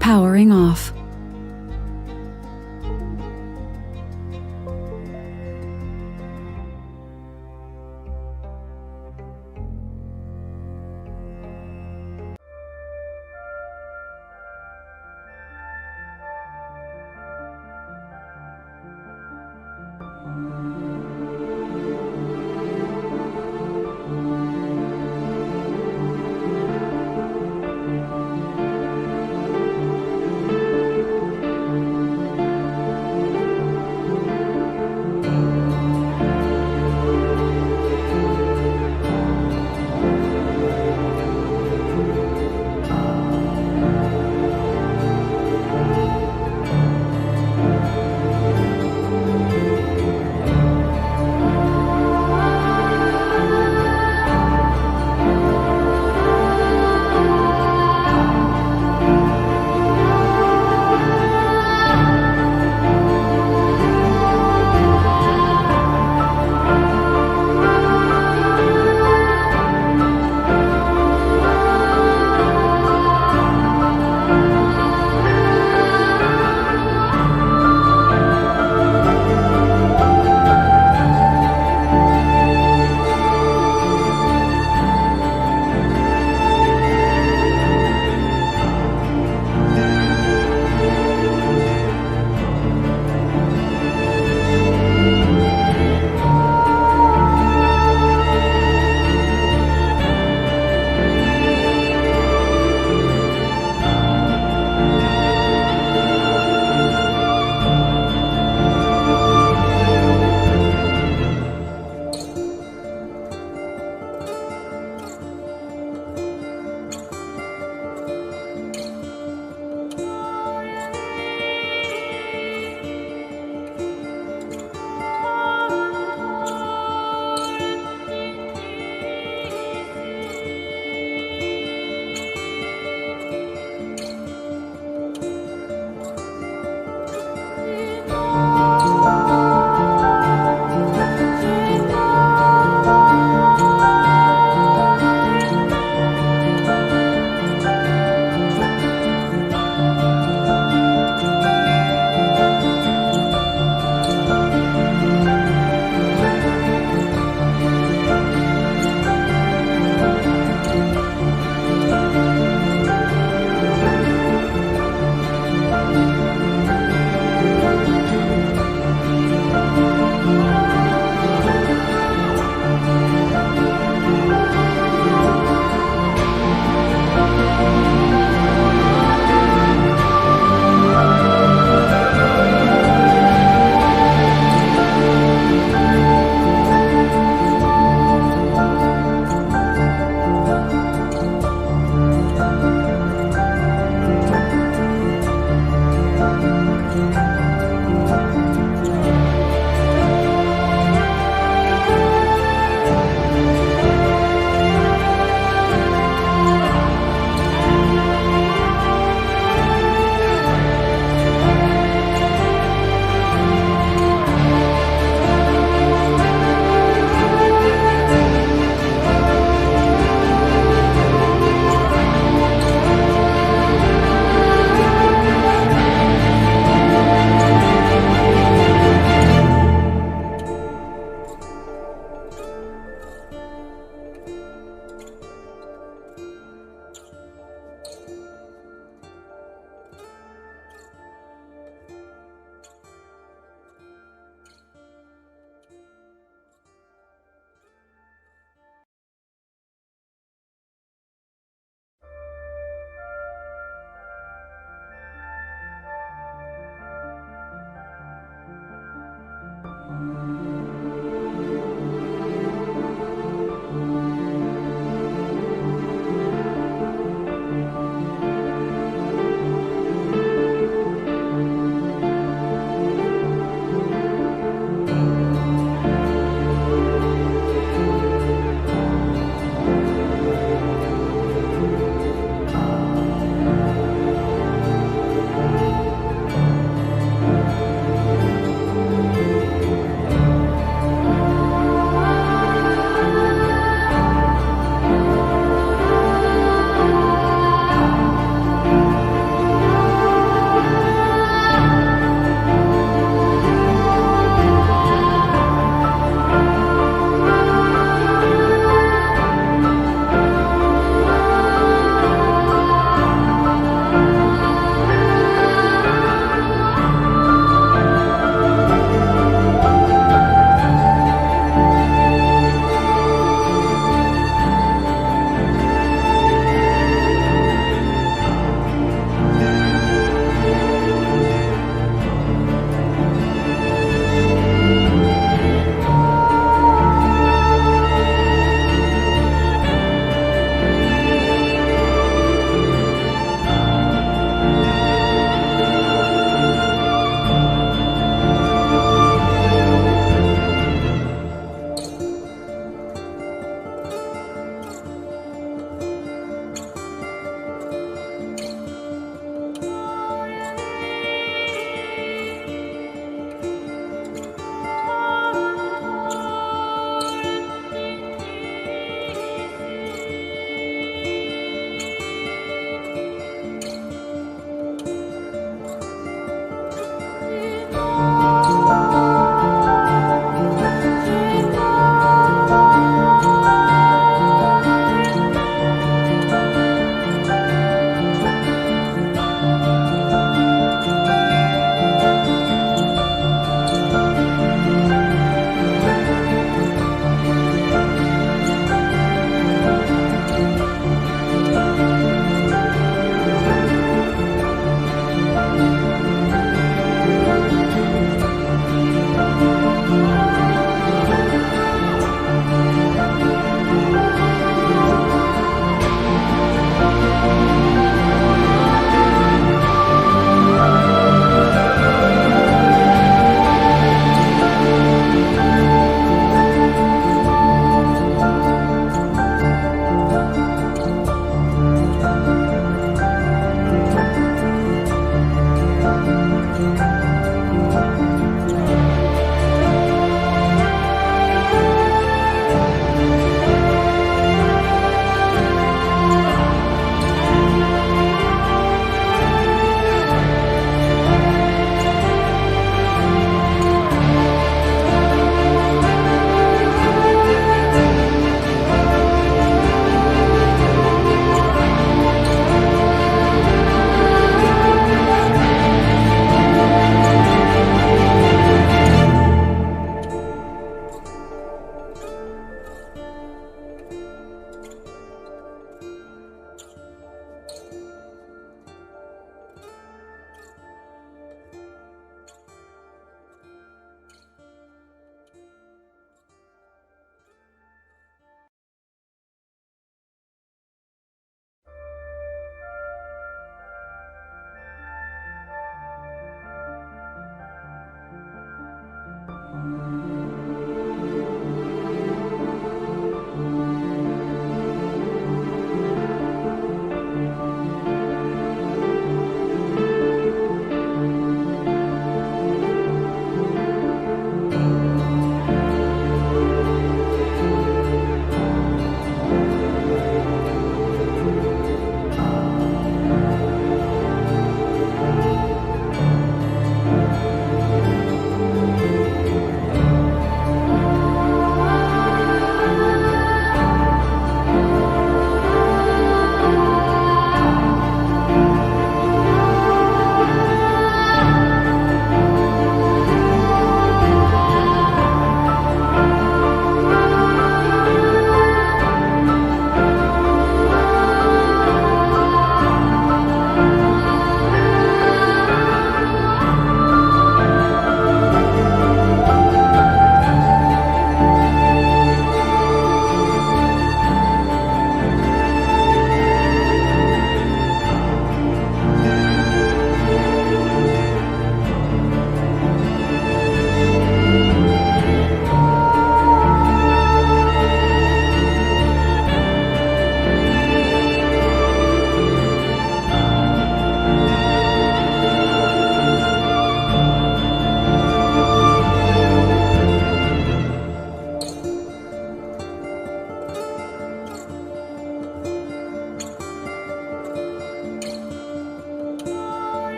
Powering off.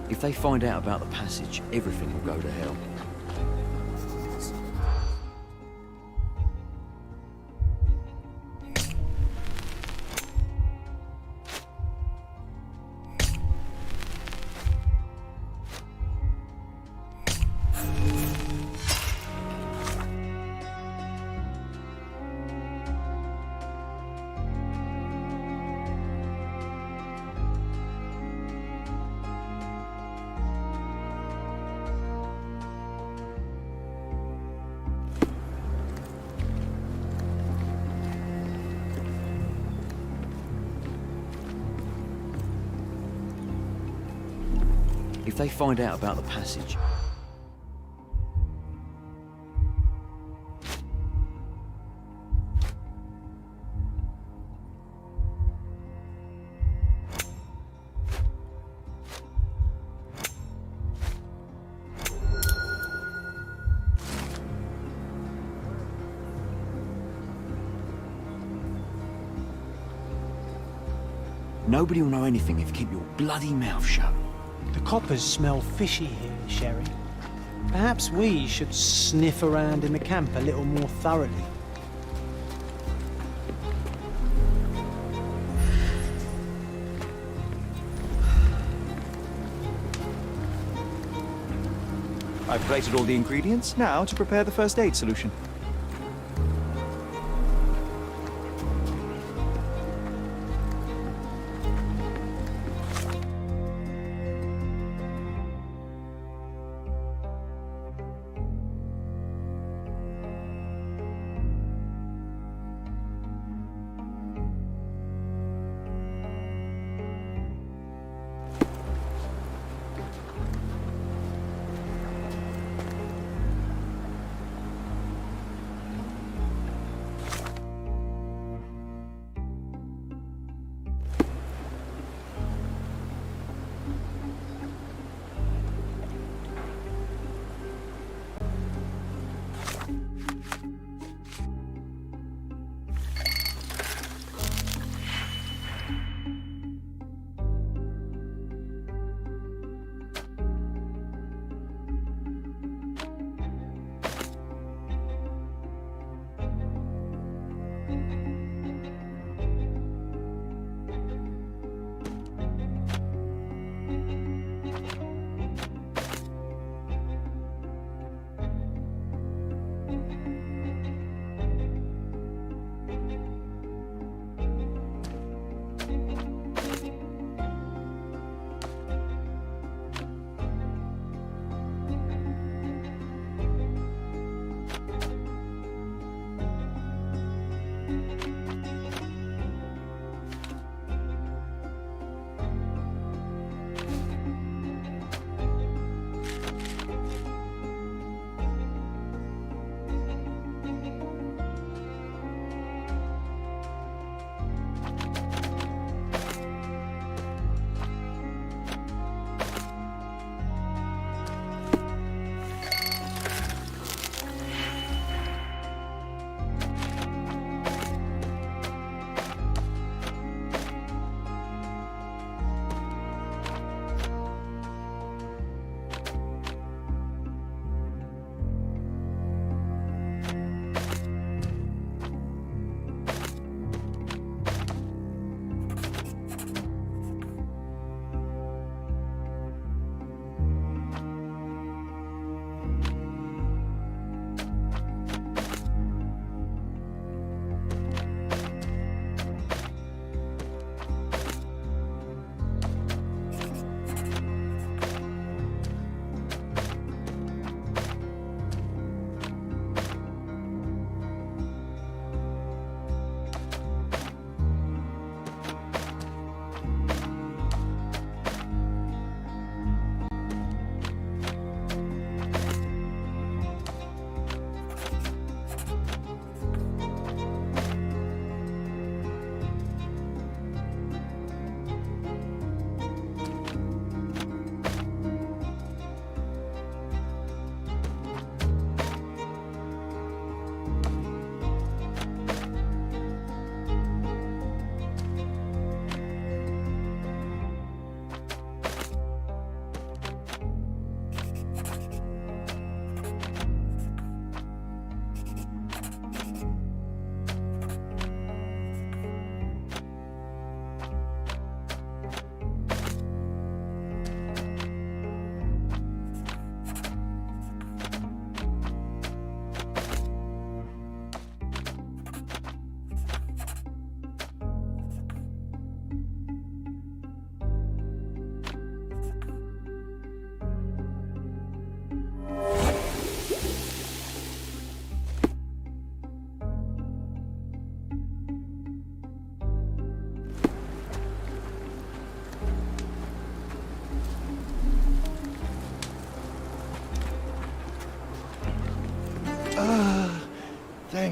If they find out about the passage, everything will go to hell. If they find out about the passage, nobody will know anything if you keep your bloody mouth shut. The coppers smell fishy here, Sherry. Perhaps we should sniff around in the camp a little more thoroughly. I've plated all the ingredients, now to prepare the first aid solution.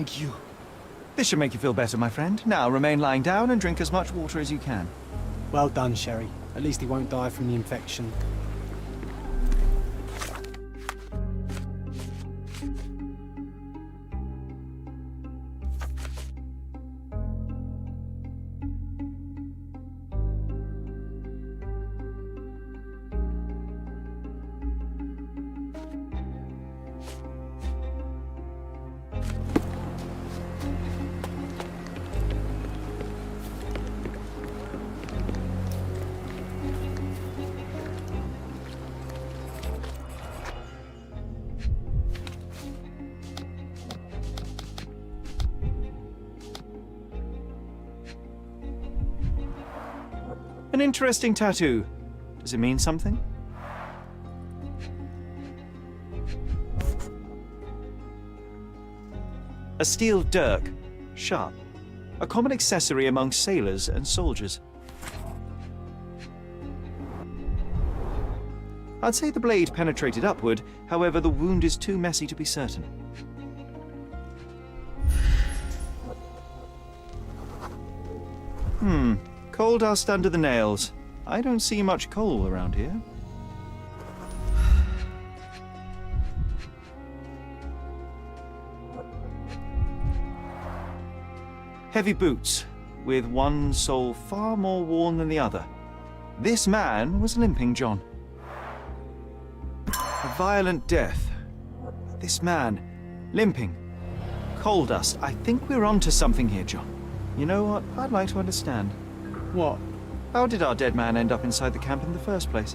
Thank you. This should make you feel better, my friend. Now, remain lying down and drink as much water as you can. Well done, Sherry. At least he won't die from the infection. An interesting tattoo. Does it mean something? A steel dirk, sharp. A common accessory among sailors and soldiers. I'd say the blade penetrated upward, however the wound is too messy to be certain. Coal dust under the nails. I don't see much coal around here. Heavy boots, with one sole far more worn than the other. This man was limping John. A violent death. This man, limping. Coal dust. I think we're onto something here, John. You know what? I'd like to understand. What? How did our dead man end up inside the camp in the first place?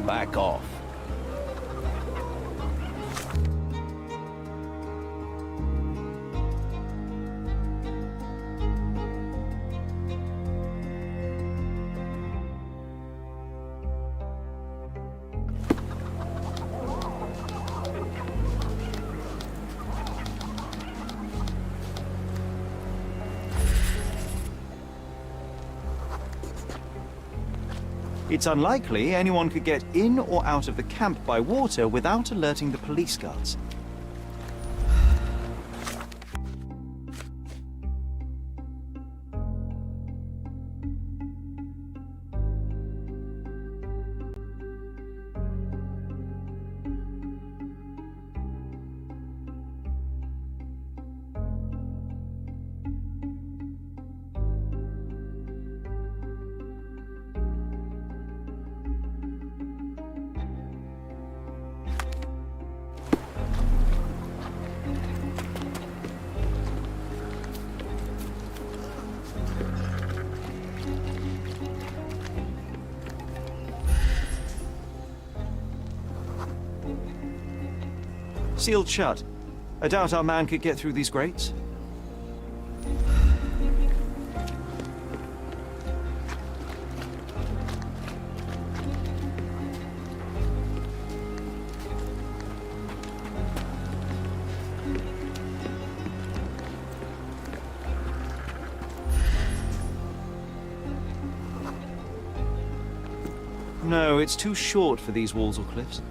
Back off. It's unlikely anyone could get in or out of the camp by water without alerting the police guards. Sealed shut. I doubt our man could get through these grates. No, it's too short for these walls or cliffs.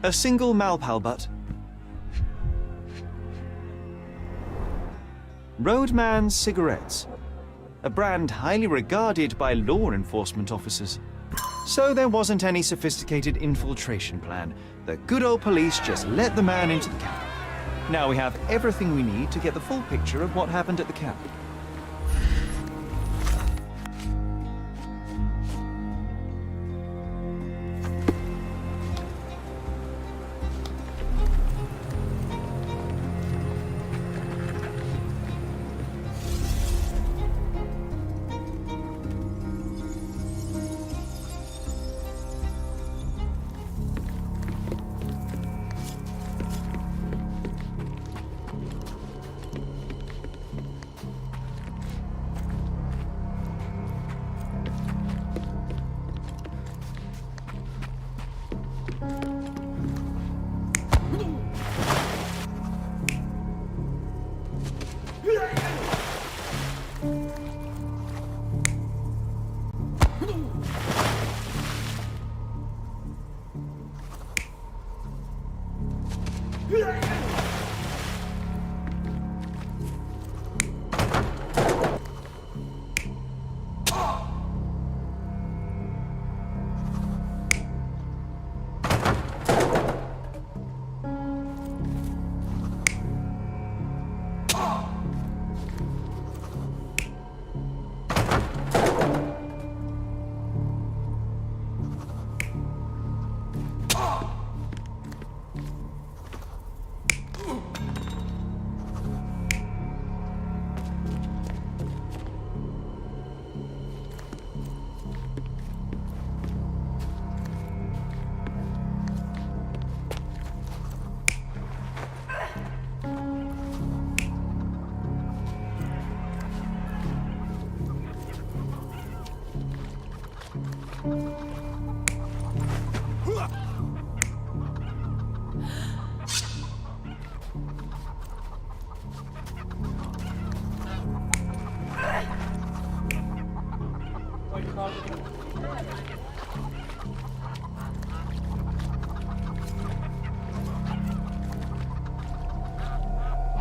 A single Malpalbutt. Roadman cigarettes. A brand highly regarded by law enforcement officers. So there wasn't any sophisticated infiltration plan. The good old police just let the man into the camp. Now we have everything we need to get the full picture of what happened at the camp.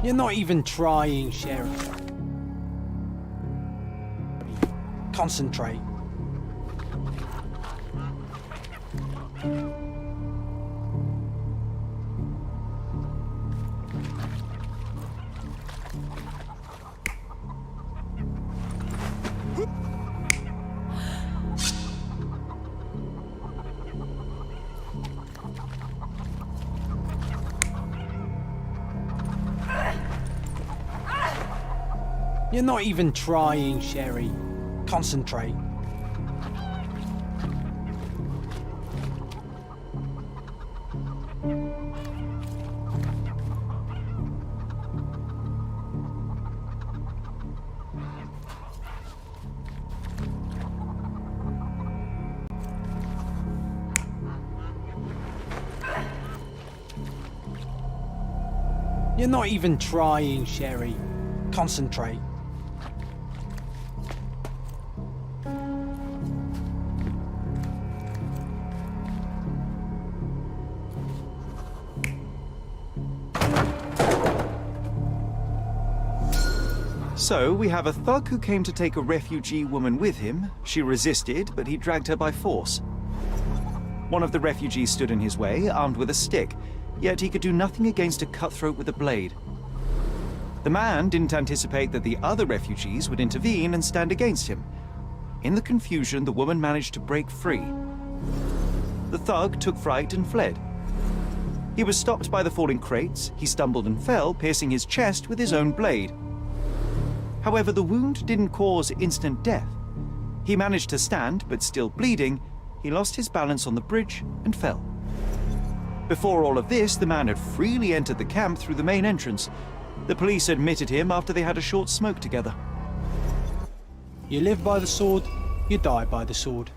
You're not even trying, Sheriff. Concentrate. You're not even trying, Sherry. Concentrate. You're not even trying, Sherry. Concentrate. So, we have a thug who came to take a refugee woman with him. She resisted, but he dragged her by force. One of the refugees stood in his way, armed with a stick, yet he could do nothing against a cutthroat with a blade. The man didn't anticipate that the other refugees would intervene and stand against him. In the confusion, the woman managed to break free. The thug took fright and fled. He was stopped by the falling crates. He stumbled and fell, piercing his chest with his own blade. However, the wound didn't cause instant death. He managed to stand, but still bleeding, he lost his balance on the bridge and fell. Before all of this, the man had freely entered the camp through the main entrance. The police admitted him after they had a short smoke together. You live by the sword, you die by the sword.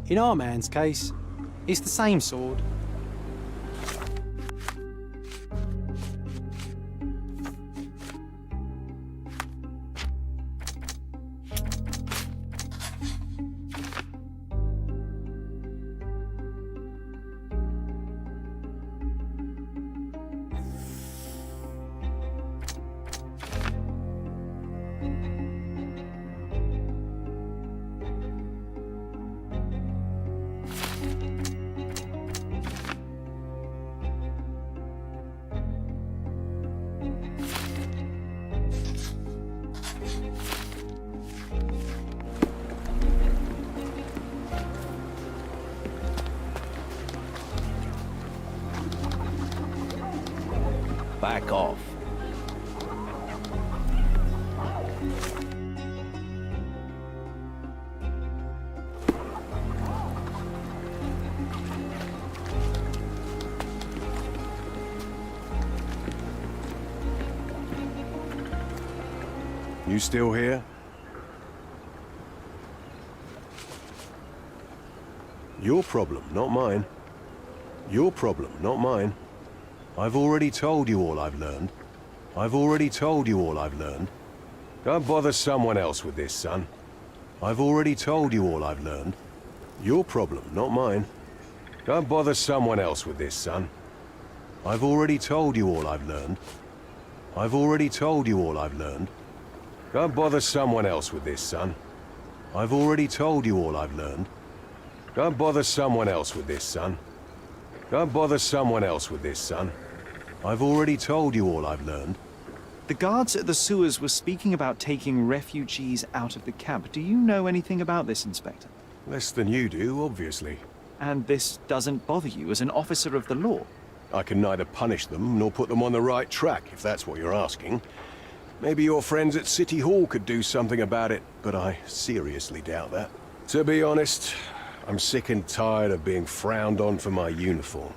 In our man's case, it's the same sword. back off. You still here? Your problem, not mine. Your problem, not mine. I've already told you all I've learned. I've already told you all I've learned. Don't bother someone else with this, son. I've already told you all I've learned. Your problem, not mine. Don't bother someone else with this, son. I've already told you all I've learned. I've already told you all I've learned. Don't bother someone else with this, son. I've already told you all I've learned. Don't bother someone else with this, son. Don't bother someone else with this, son. I've already told you all I've learned. The guards at the sewers were speaking about taking refugees out of the camp. Do you know anything about this, Inspector? Less than you do, obviously. And this doesn't bother you as an officer of the law? I can neither punish them nor put them on the right track, if that's what you're asking. Maybe your friends at City Hall could do something about it, but I seriously doubt that. To be honest, I'm sick and tired of being frowned on for my uniform.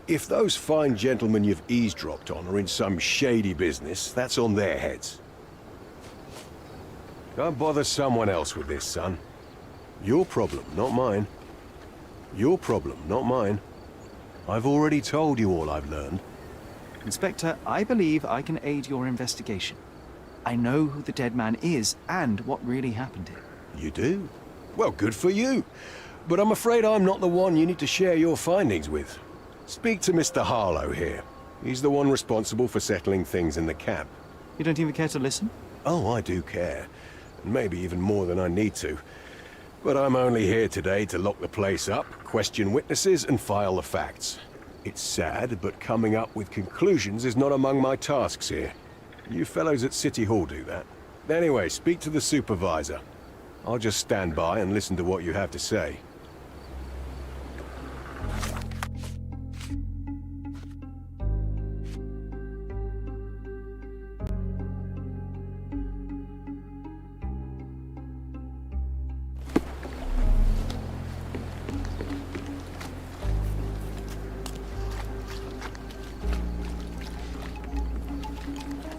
If those fine gentlemen you've eavesdropped on are in some shady business, that's on their heads. Don't bother someone else with this, son. Your problem, not mine. Your problem, not mine. I've already told you all I've learned. Inspector, I believe I can aid your investigation. I know who the dead man is and what really happened here. You do? Well, good for you. But I'm afraid I'm not the one you need to share your findings with. Speak to Mr. Harlow here. He's the one responsible for settling things in the camp. You don't even care to listen? Oh, I do care. And maybe even more than I need to. But I'm only here today to lock the place up, question witnesses, and file the facts. It's sad, but coming up with conclusions is not among my tasks here. You fellows at City Hall do that. Anyway, speak to the supervisor. I'll just stand by and listen to what you have to say.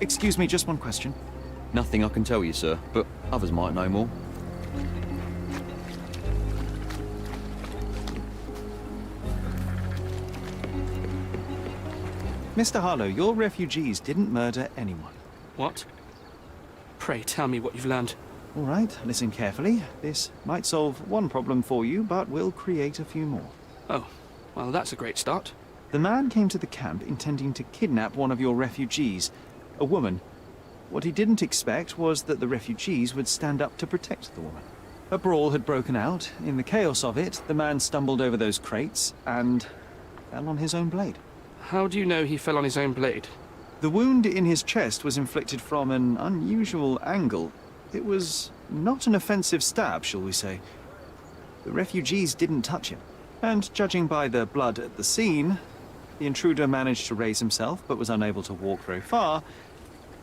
Excuse me, just one question. Nothing I can tell you, sir, but others might know more. Mr. Harlow, your refugees didn't murder anyone. What? Pray tell me what you've learned. All right, listen carefully. This might solve one problem for you, but will create a few more. Oh, well, that's a great start. The man came to the camp intending to kidnap one of your refugees, a woman. What he didn't expect was that the refugees would stand up to protect the woman. A brawl had broken out. In the chaos of it, the man stumbled over those crates and fell on his own blade. How do you know he fell on his own blade? The wound in his chest was inflicted from an unusual angle. It was not an offensive stab, shall we say. The refugees didn't touch him. And judging by the blood at the scene, the intruder managed to raise himself but was unable to walk very far.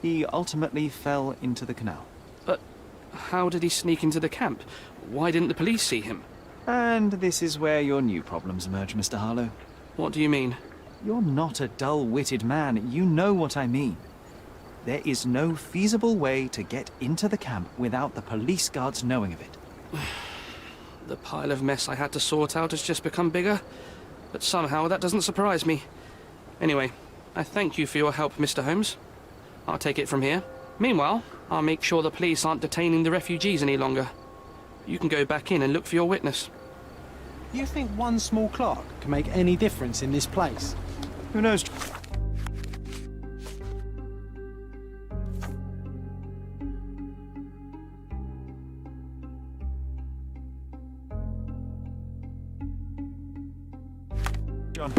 He ultimately fell into the canal. But how did he sneak into the camp? Why didn't the police see him? And this is where your new problems emerge, Mr. Harlow. What do you mean? You're not a dull-witted man. You know what I mean. There is no feasible way to get into the camp without the police guards knowing of it. The pile of mess I had to sort out has just become bigger, but somehow that doesn't surprise me. Anyway, I thank you for your help, Mr. Holmes. I'll take it from here. Meanwhile, I'll make sure the police aren't detaining the refugees any longer. You can go back in and look for your witness. You think one small clerk can make any difference in this place? Who knows? John,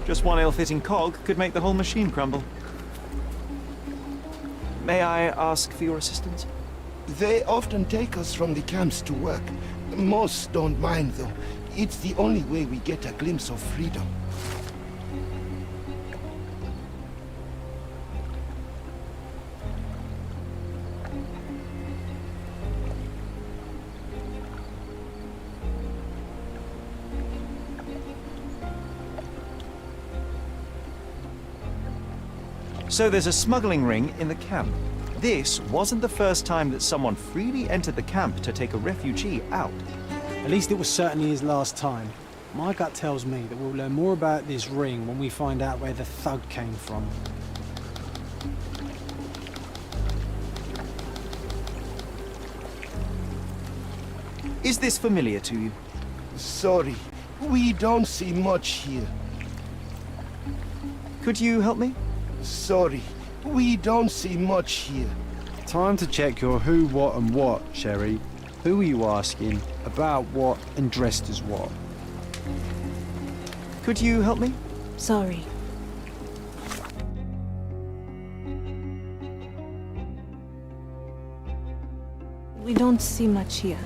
just one ill-fitting cog could make the whole machine crumble. May I ask for your assistance? They often take us from the camps to work. Most don't mind, though. It's the only way we get a glimpse of freedom. So there's a smuggling ring in the camp. This wasn't the first time that someone freely entered the camp to take a refugee out. At least it was certainly his last time. My gut tells me that we'll learn more about this ring when we find out where the thug came from. Is this familiar to you? Sorry, we don't see much here. Could you help me? Sorry, we don't see much here. Time to check your who, what and what, Sherry. Who are you asking, about what and dressed as what? Could you help me? Sorry. We don't see much here.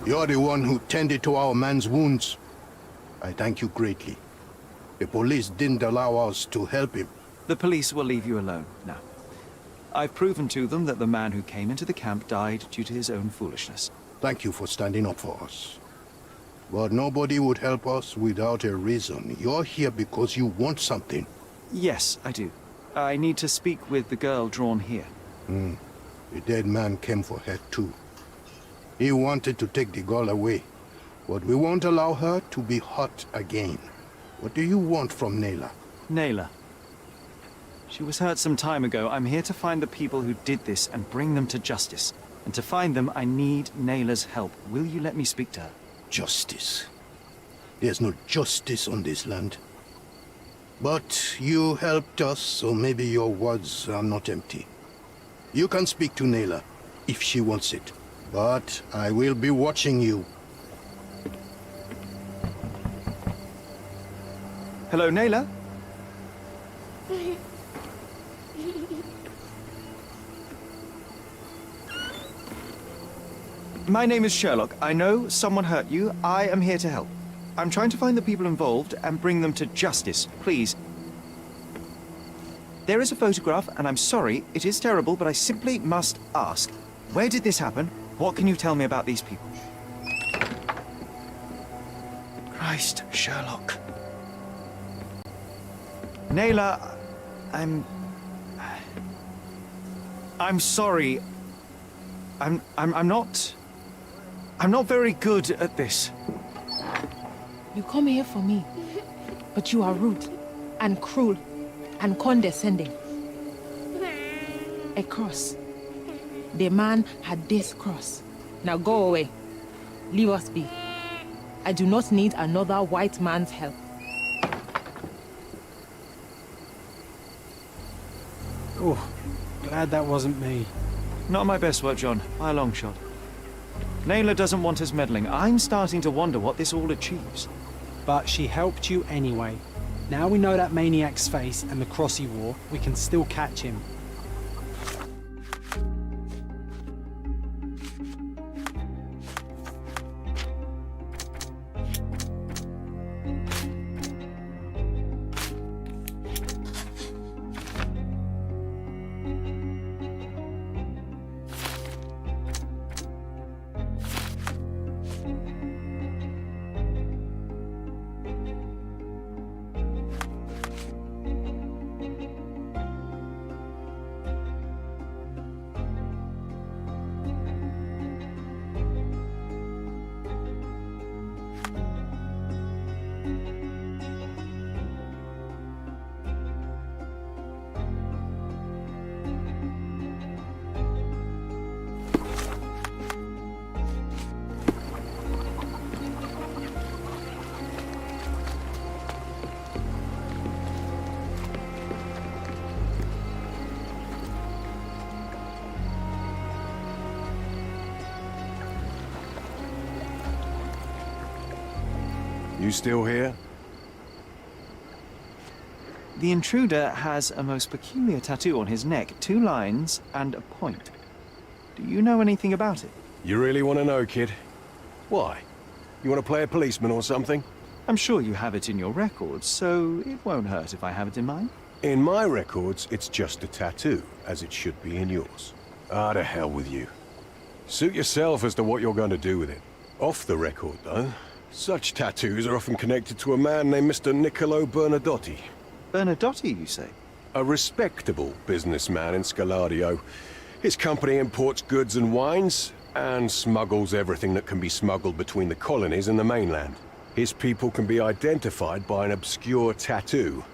You're the one who tended to our man's wounds. I thank you greatly. The police didn't allow us to help him. The police will leave you alone now. I've proven to them that the man who came into the camp died due to his own foolishness. Thank you for standing up for us. But nobody would help us without a reason. You're here because you want something. Yes, I do. I need to speak with the girl drawn here. The dead man came for her too. He wanted to take the girl away, but we won't allow her to be hurt again. What do you want from Nayla? Nayla. She was hurt some time ago. I'm here to find the people who did this and bring them to justice. And to find them, I need Nayla's help. Will you let me speak to her? Justice. There's no justice on this land. But you helped us, so maybe your words are not empty. You can speak to Nayla, if she wants it. But I will be watching you. Hello, Nayla? My name is Sherlock. I know someone hurt you. I am here to help. I'm trying to find the people involved and bring them to justice. Please. There is a photograph, and I'm sorry, it is terrible, but I simply must ask. Where did this happen? What can you tell me about these people? Christ, Sherlock. Nayla, I'm sorry. I'm not very good at this. You come here for me, but you are rude and cruel and condescending. A cross. The man had this cross. Now go away. Leave us be. I do not need another white man's help. Oh, glad that wasn't me. Not my best work, John, by a long shot. Nayla doesn't want us meddling. I'm starting to wonder what this all achieves. But she helped you anyway. Now we know that maniac's face and the cross he wore, we can still catch him. You still here? The intruder has a most peculiar tattoo on his neck, 2 lines and a point. Do you know anything about it? You really want to know, kid? Why? You want to play a policeman or something? I'm sure you have it in your records, so it won't hurt if I have it in mine. In my records, it's just a tattoo, as it should be in yours. Ah, to hell with you. Suit yourself as to what you're going to do with it. Off the record, though, such tattoos are often connected to a man named Mr. Niccolo Bernadotti. Bernadotti, you say? A respectable businessman in Scalario. His company imports goods and wines, and smuggles everything that can be smuggled between the colonies and the mainland. His people can be identified by an obscure tattoo,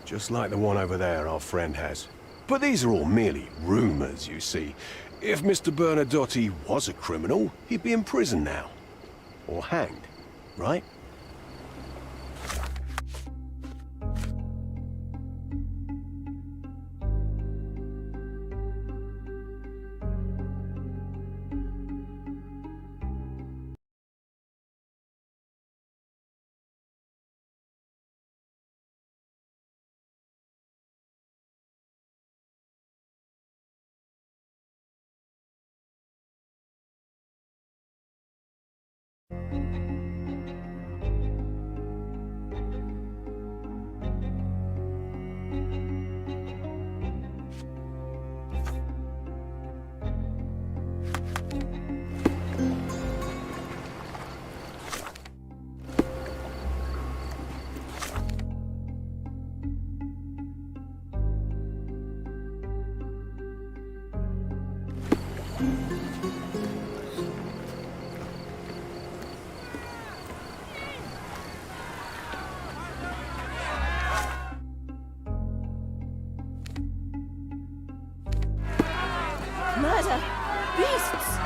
just like the one over there our friend has. But these are all merely rumors, you see. If Mr. Bernadotti was a criminal, he'd be in prison now. Or hanged, right? Murder! Beasts!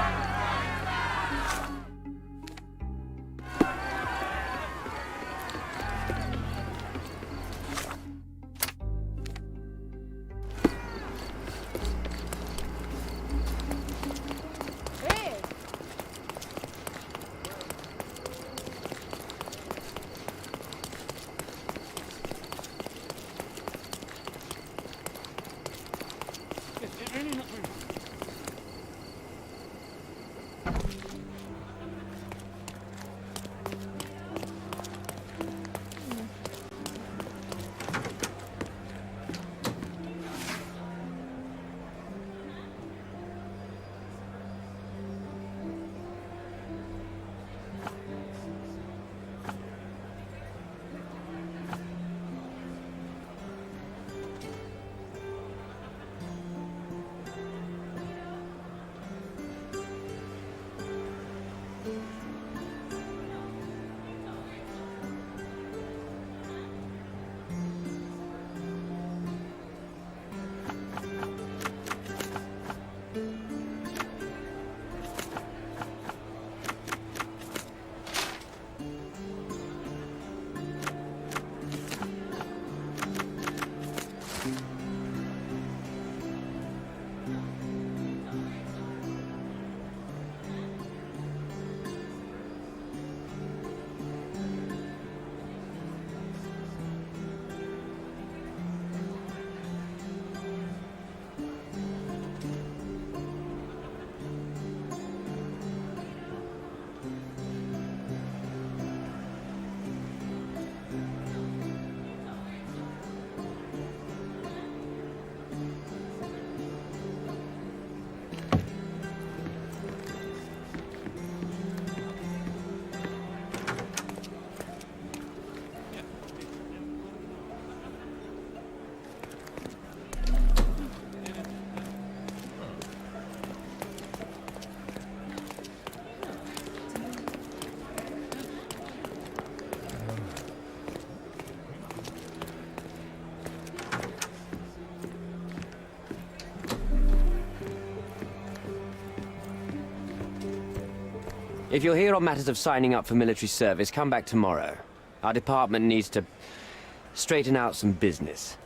If you're here on matters of signing up for military service, come back tomorrow. Our department needs to straighten out some business.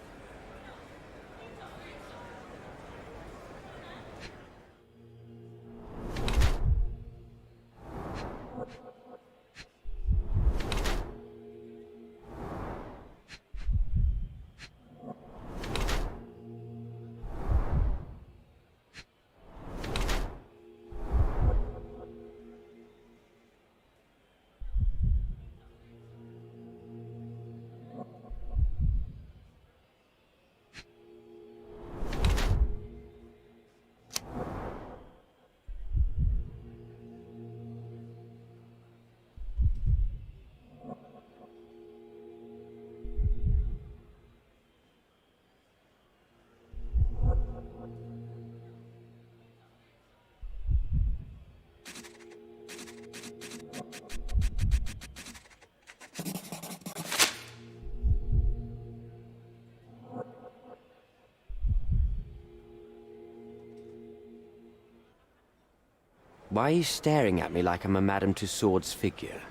Why are you staring at me like I'm a Madame Tussauds figure?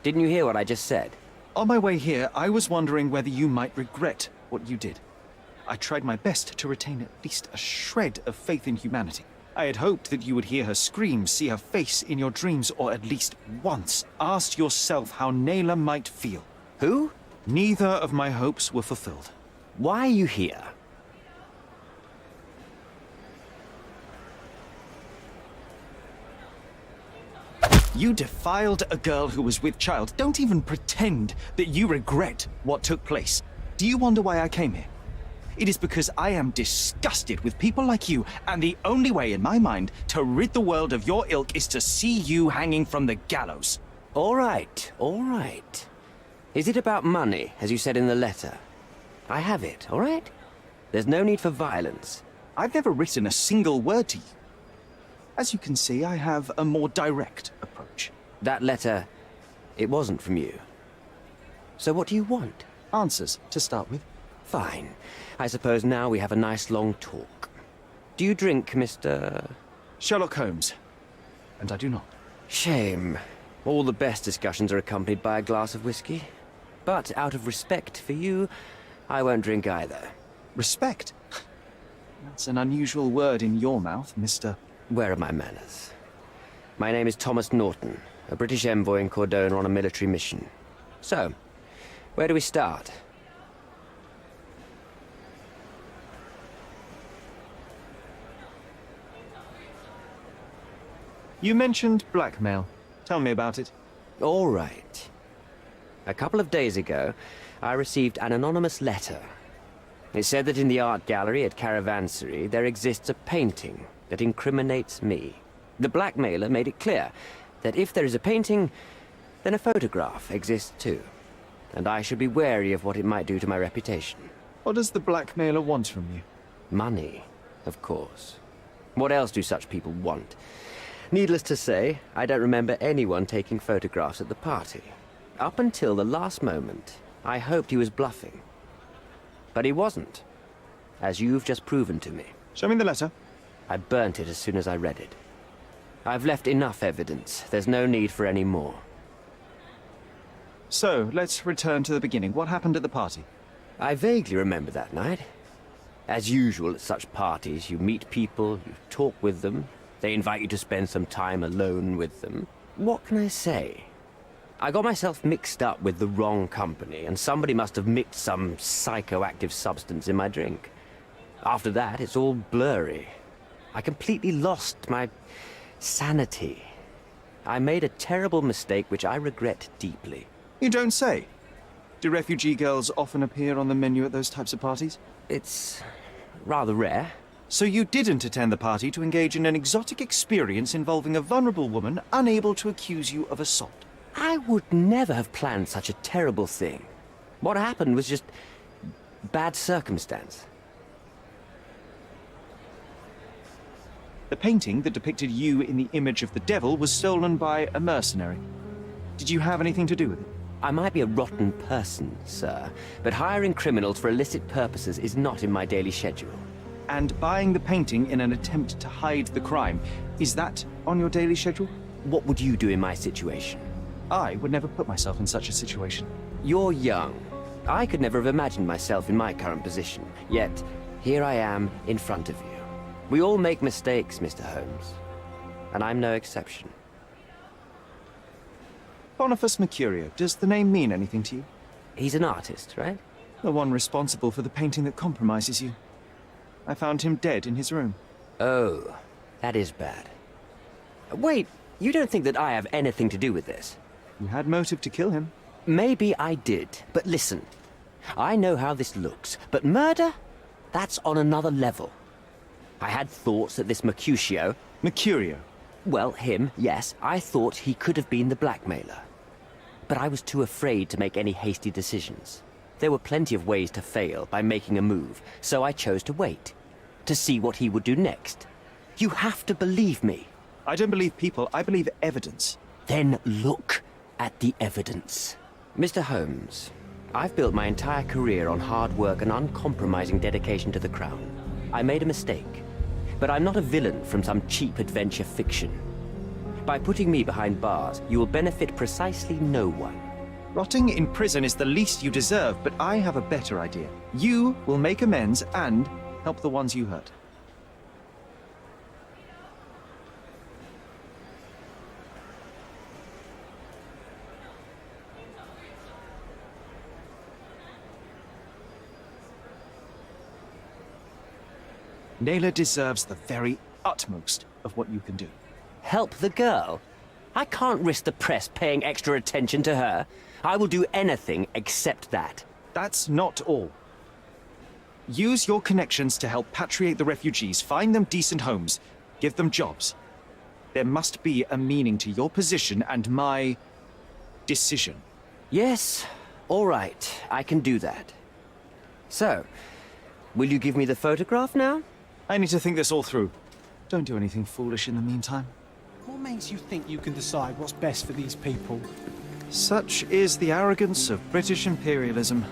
Didn't you hear what I just said? On my way here, I was wondering whether you might regret what you did. I tried my best to retain at least a shred of faith in humanity. I had hoped that you would hear her scream, see her face in your dreams, or at least once ask yourself how Naylor might feel. Who? Neither of my hopes were fulfilled. Why are you here? You defiled a girl who was with child. Don't even pretend that you regret what took place. Do you wonder why I came here? It is because I am disgusted with people like you, and the only way in my mind to rid the world of your ilk is to see you hanging from the gallows. All right, all right. Is it about money, as you said in the letter? I have it, all right? There's no need for violence. I've never written a single word to you. As you can see, I have a more direct approach. That letter, it wasn't from you. So what do you want? Answers, to start with. Fine. I suppose now we have a nice long talk. Do you drink, Mr. Sherlock Holmes. And I do not. Shame. All the best discussions are accompanied by a glass of whiskey. But out of respect for you, I won't drink either. Respect? That's an unusual word in your mouth, Mr. Where are my manners? My name is Thomas Norton, a British envoy in Cordona on a military mission. So, where do we start? You mentioned blackmail. Tell me about it. All right. A couple of days ago, I received an anonymous letter. It said that in the art gallery at Caravansary there exists a painting that incriminates me. The blackmailer made it clear that if there is a painting, then a photograph exists too. And I should be wary of what it might do to my reputation. What does the blackmailer want from you? Money, of course. What else do such people want? Needless to say, I don't remember anyone taking photographs at the party. Up until the last moment, I hoped he was bluffing. But he wasn't, as you've just proven to me. Show me the letter. I burnt it as soon as I read it. I've left enough evidence. There's no need for any more. So, let's return to the beginning. What happened at the party? I vaguely remember that night. As usual at such parties, you meet people, you talk with them, they invite you to spend some time alone with them. What can I say? I got myself mixed up with the wrong company, and somebody must have mixed some psychoactive substance in my drink. After that, it's all blurry. I completely lost my sanity. I made a terrible mistake which I regret deeply. You don't say. Do refugee girls often appear on the menu at those types of parties? It's rather rare. So you didn't attend the party to engage in an exotic experience involving a vulnerable woman unable to accuse you of assault? I would never have planned such a terrible thing. What happened was just bad circumstance. The painting that depicted you in the image of the devil was stolen by a mercenary. Did you have anything to do with it? I might be a rotten person, sir, but hiring criminals for illicit purposes is not in my daily schedule. And buying the painting in an attempt to hide the crime, is that on your daily schedule? What would you do in my situation? I would never put myself in such a situation. You're young. I could never have imagined myself in my current position. Yet, here I am in front of you. We all make mistakes, Mr. Holmes. And I'm no exception. Boniface Mercurio, does the name mean anything to you? He's an artist, right? The one responsible for the painting that compromises you. I found him dead in his room. Oh, that is bad. Wait, you don't think that I have anything to do with this? You had motive to kill him. Maybe I did, but listen. I know how this looks, but murder? That's on another level. I had thoughts that this Mercutio... Mercurio? Well, him, yes. I thought he could have been the blackmailer. But I was too afraid to make any hasty decisions. There were plenty of ways to fail by making a move, so I chose to wait. To see what he would do next. You have to believe me. I don't believe people, I believe evidence. Then look at the evidence. Mr. Holmes, I've built my entire career on hard work and uncompromising dedication to the Crown. I made a mistake. But I'm not a villain from some cheap adventure fiction. By putting me behind bars, you will benefit precisely no one. Rotting in prison is the least you deserve, but I have a better idea. You will make amends and help the ones you hurt. Naylor deserves the very utmost of what you can do. Help the girl? I can't risk the press paying extra attention to her. I will do anything except that. That's not all. Use your connections to help patriate the refugees, find them decent homes, give them jobs. There must be a meaning to your position and my decision. Yes, all right, I can do that. So, will you give me the photograph now? I need to think this all through. Don't do anything foolish in the meantime. What makes you think you can decide what's best for these people? Such is the arrogance of British imperialism.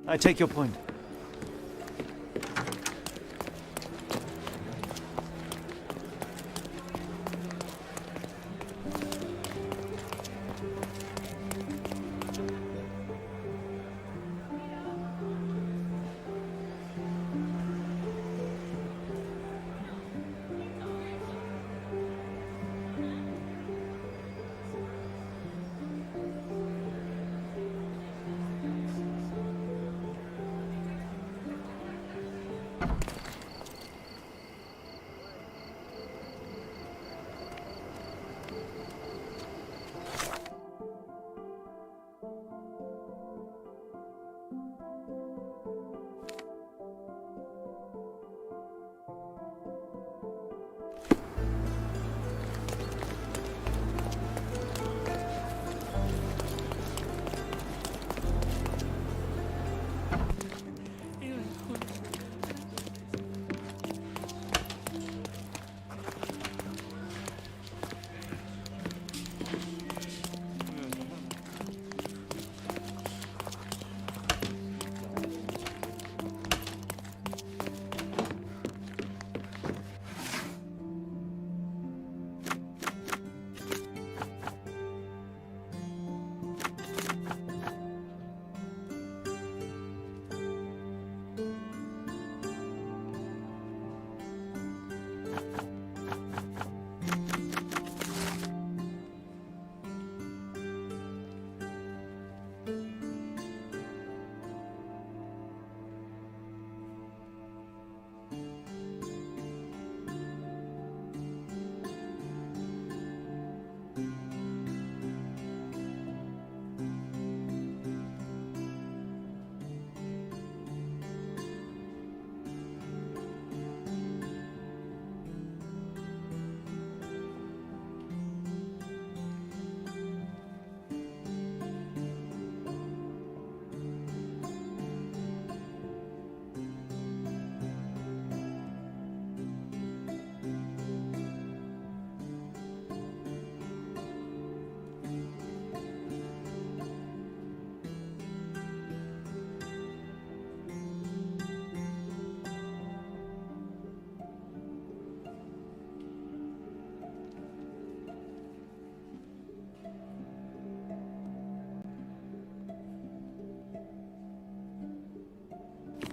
I take your point.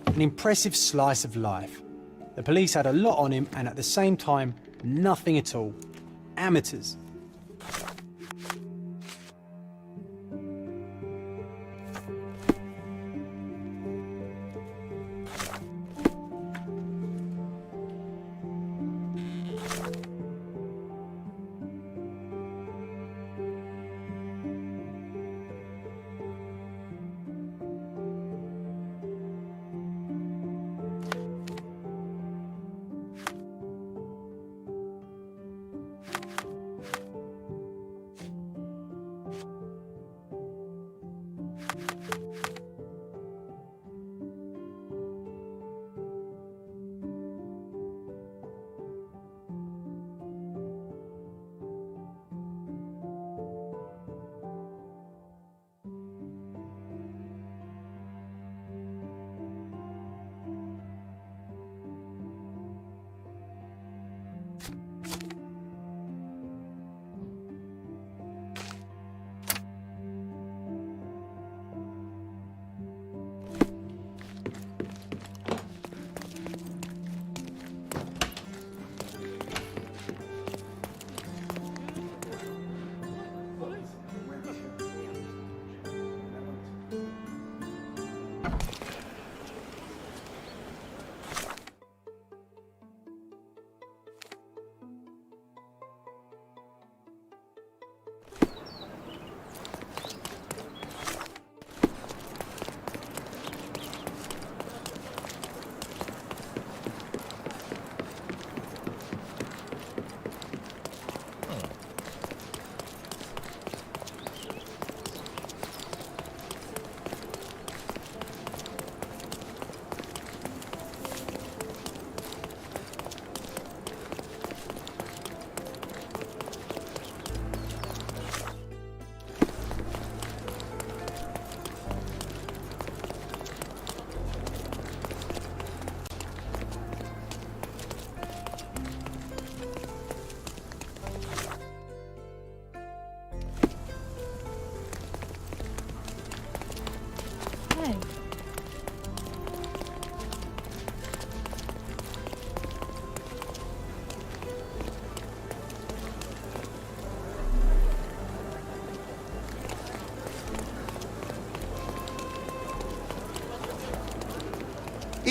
An impressive slice of life. The police had a lot on him and at the same time, nothing at all. Amateurs.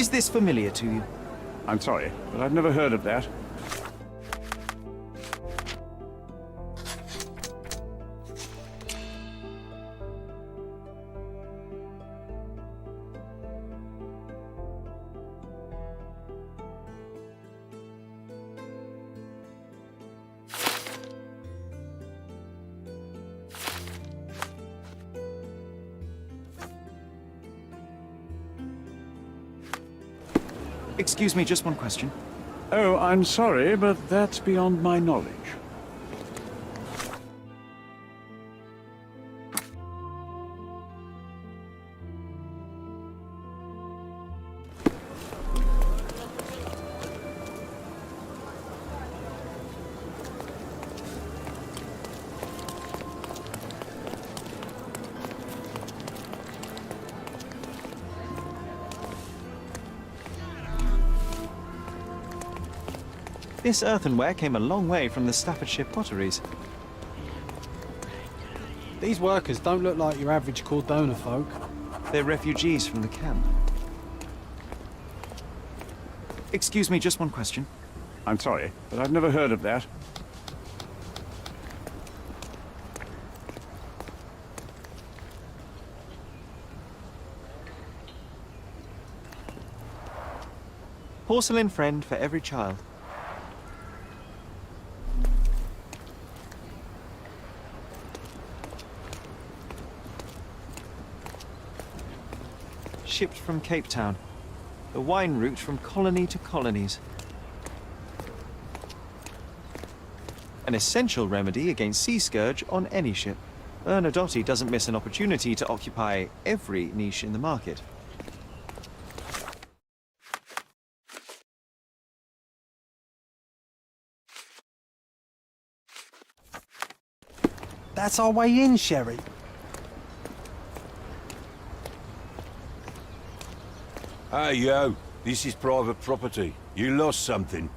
Is this familiar to you? I'm sorry, but I've never heard of that. Excuse me, just one question. Oh, I'm sorry, but that's beyond my knowledge. This earthenware came a long way from the Staffordshire potteries. These workers don't look like your average Cordona folk. They're refugees from the camp. Excuse me, just one question. I'm sorry, but I've never heard of that. Porcelain friend for every child. Shipped from Cape Town. The wine route from colony to colonies. An essential remedy against sea scourge on any ship. Bernadotte doesn't miss an opportunity to occupy every niche in the market. That's our way in, Sherry. Hey, yo. This is private property. You lost something.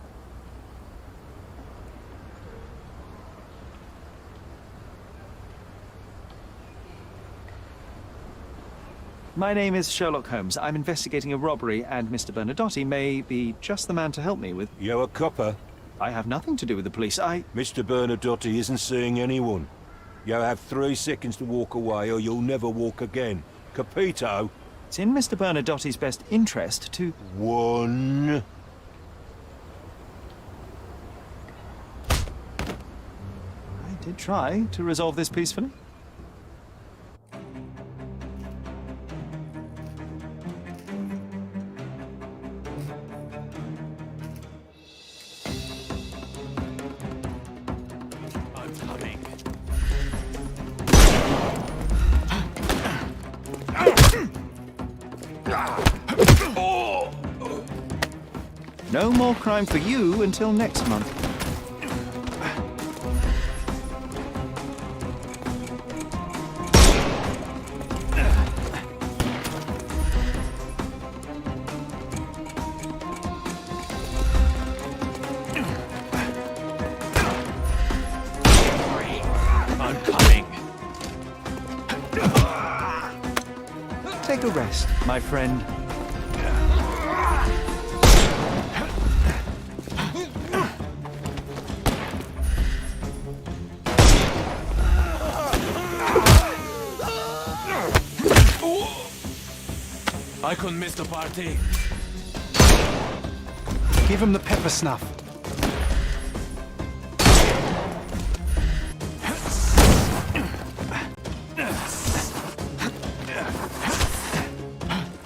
My name is Sherlock Holmes. I'm investigating a robbery, and Mr. Bernadotte may be just the man to help me with... You're a copper? I have nothing to do with the police. Mr. Bernadotte isn't seeing anyone. You have 3 seconds to walk away, or you'll never walk again. Capito? It's in Mr. Bernadotte's best interest to... 1... I did try to resolve this peacefully. I'm coming. No more crime for you until next month. I'm coming. Take a rest, my friend. I couldn't miss the party. Give him the pepper snuff.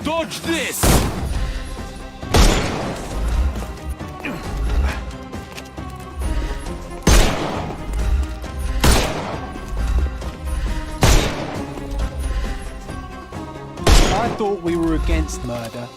Dodge this! I thought we were against murder.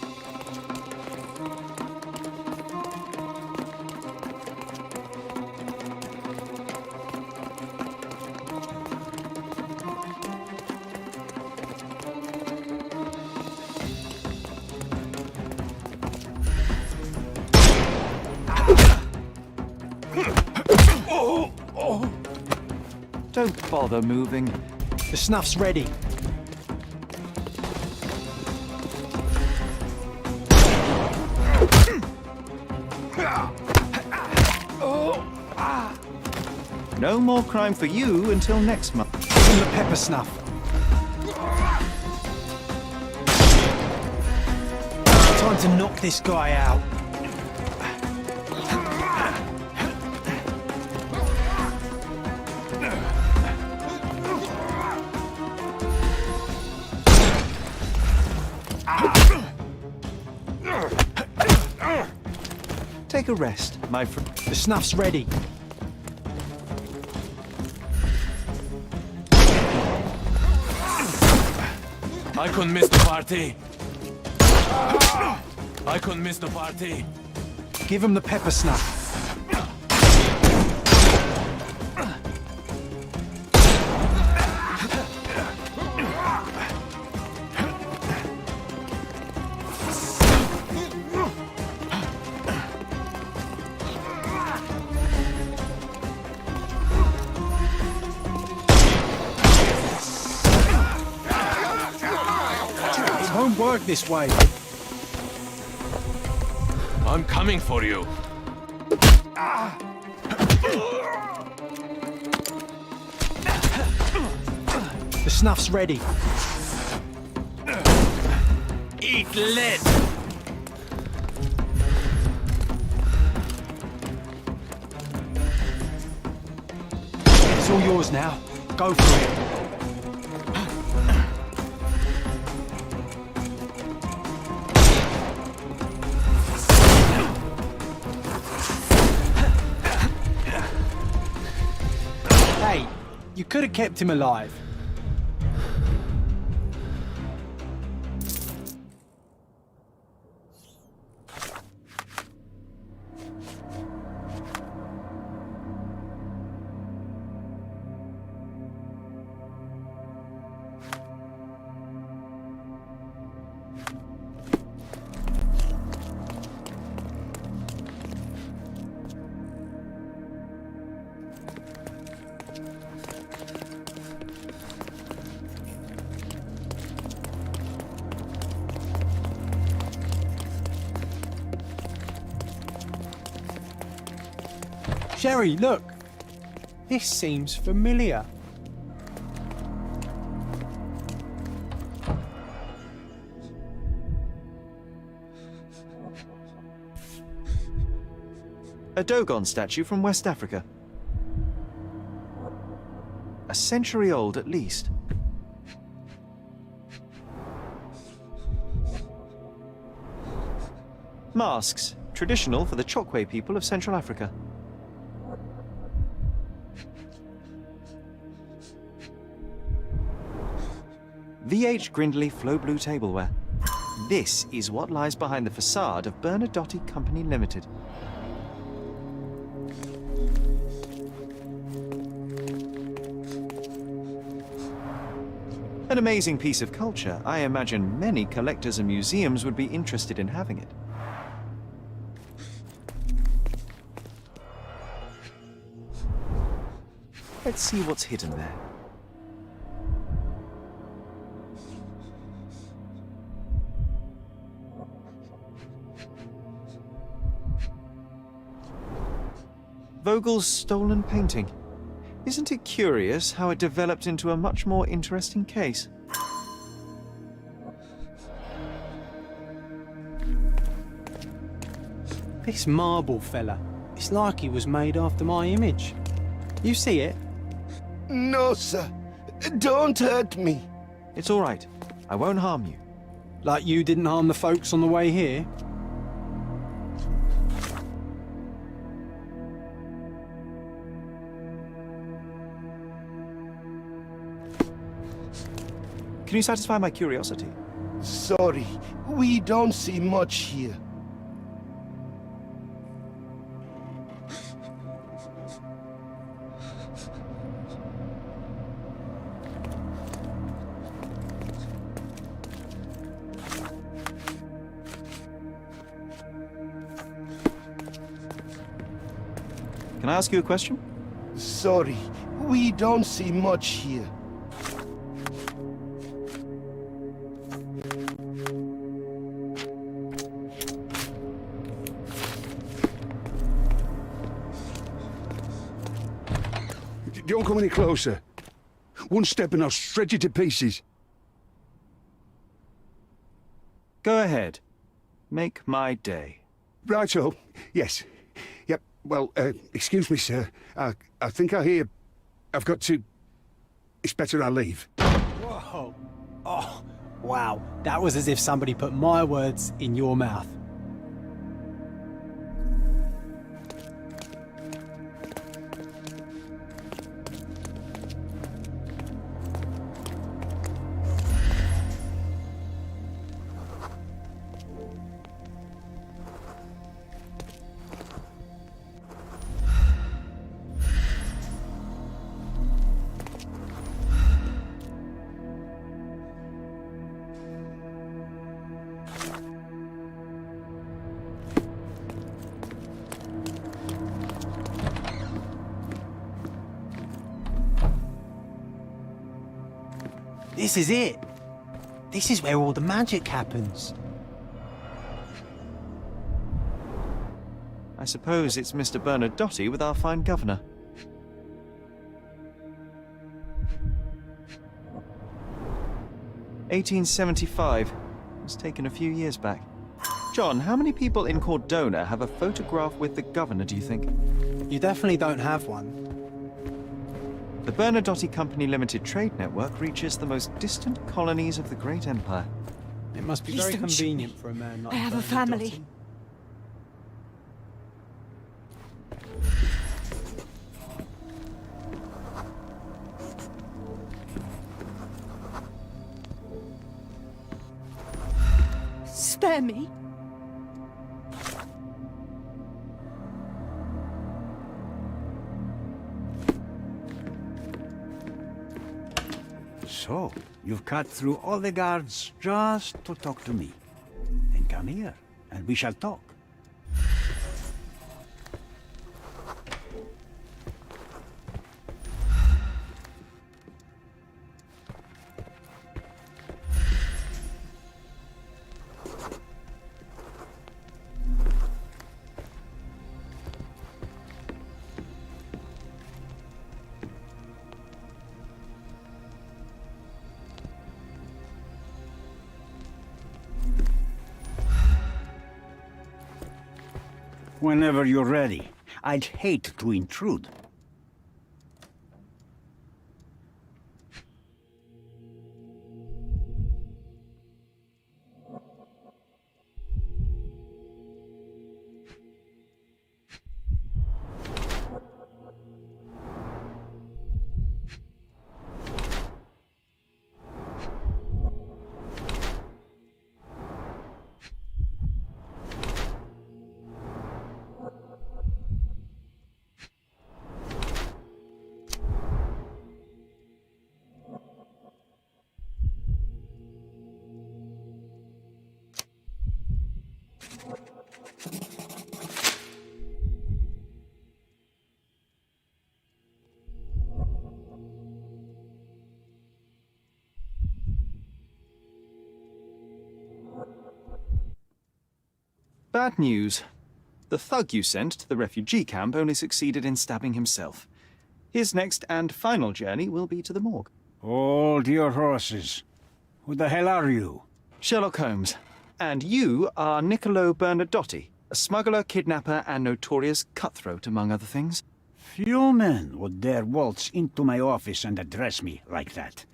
Don't bother moving. The snuff's ready. No more crime for you until next month. Give him the pepper snuff. Time to knock this guy out. Take a rest, my friend. The snuff's ready. I couldn't miss the party. I couldn't miss the party. Give him the pepper snuff. It won't work this way. I'm coming for you. The snuff's ready. Eat lead. It's all yours now. Go for it. Hey, you could have kept him alive. Sherry, look. This seems familiar. A Dogon statue from West Africa. A century old at least. Masks, traditional for the Chokwe people of Central Africa. VH Grindley Flow Blue Tableware. This is what lies behind the facade of Bernadotte Company Limited. An amazing piece of culture. I imagine many collectors and museums would be interested in having it. Let's see what's hidden there. Vogel's stolen painting. Isn't it curious how it developed into a much more interesting case? This marble fella, it's like he was made after my image. You see it? No, sir. Don't hurt me. It's all right. I won't harm you. Like you didn't harm the folks on the way here? Can you satisfy my curiosity? Sorry, we don't see much here. Can I ask you a question? Sorry, we don't see much here. Don't come any closer. One step and I'll shred you to pieces. Go ahead. Make my day. Right-o. Yes. Yep. Well, excuse me, sir. I think I hear... I've got to... It's better I leave. Whoa. Oh, wow. That was as if somebody put my words in your mouth. This is it. This is where all the magic happens. I suppose it's Mr. Bernadotte with our fine governor. "1875. Was taken a few years back. John, how many people in Cordona have a photograph with the governor, do you think? You definitely don't have one. The Bernadotte Company Limited Trade Network reaches the most distant colonies of the Great Empire. It must be Please very don't shoot convenient me. for a man like I have a Bernadotte. family. Spare me. So, you've cut through all the guards just to talk to me. Then come here, and we shall talk. Whenever you're ready. I'd hate to intrude. Bad news. The thug you sent to the refugee camp only succeeded in stabbing himself. His next and final journey will be to the morgue. Hold your horses. Who the hell are you? Sherlock Holmes. And you are Niccolo Bernadotte, a smuggler, kidnapper, and notorious cutthroat, among other things. Few men would dare waltz into my office and address me like that.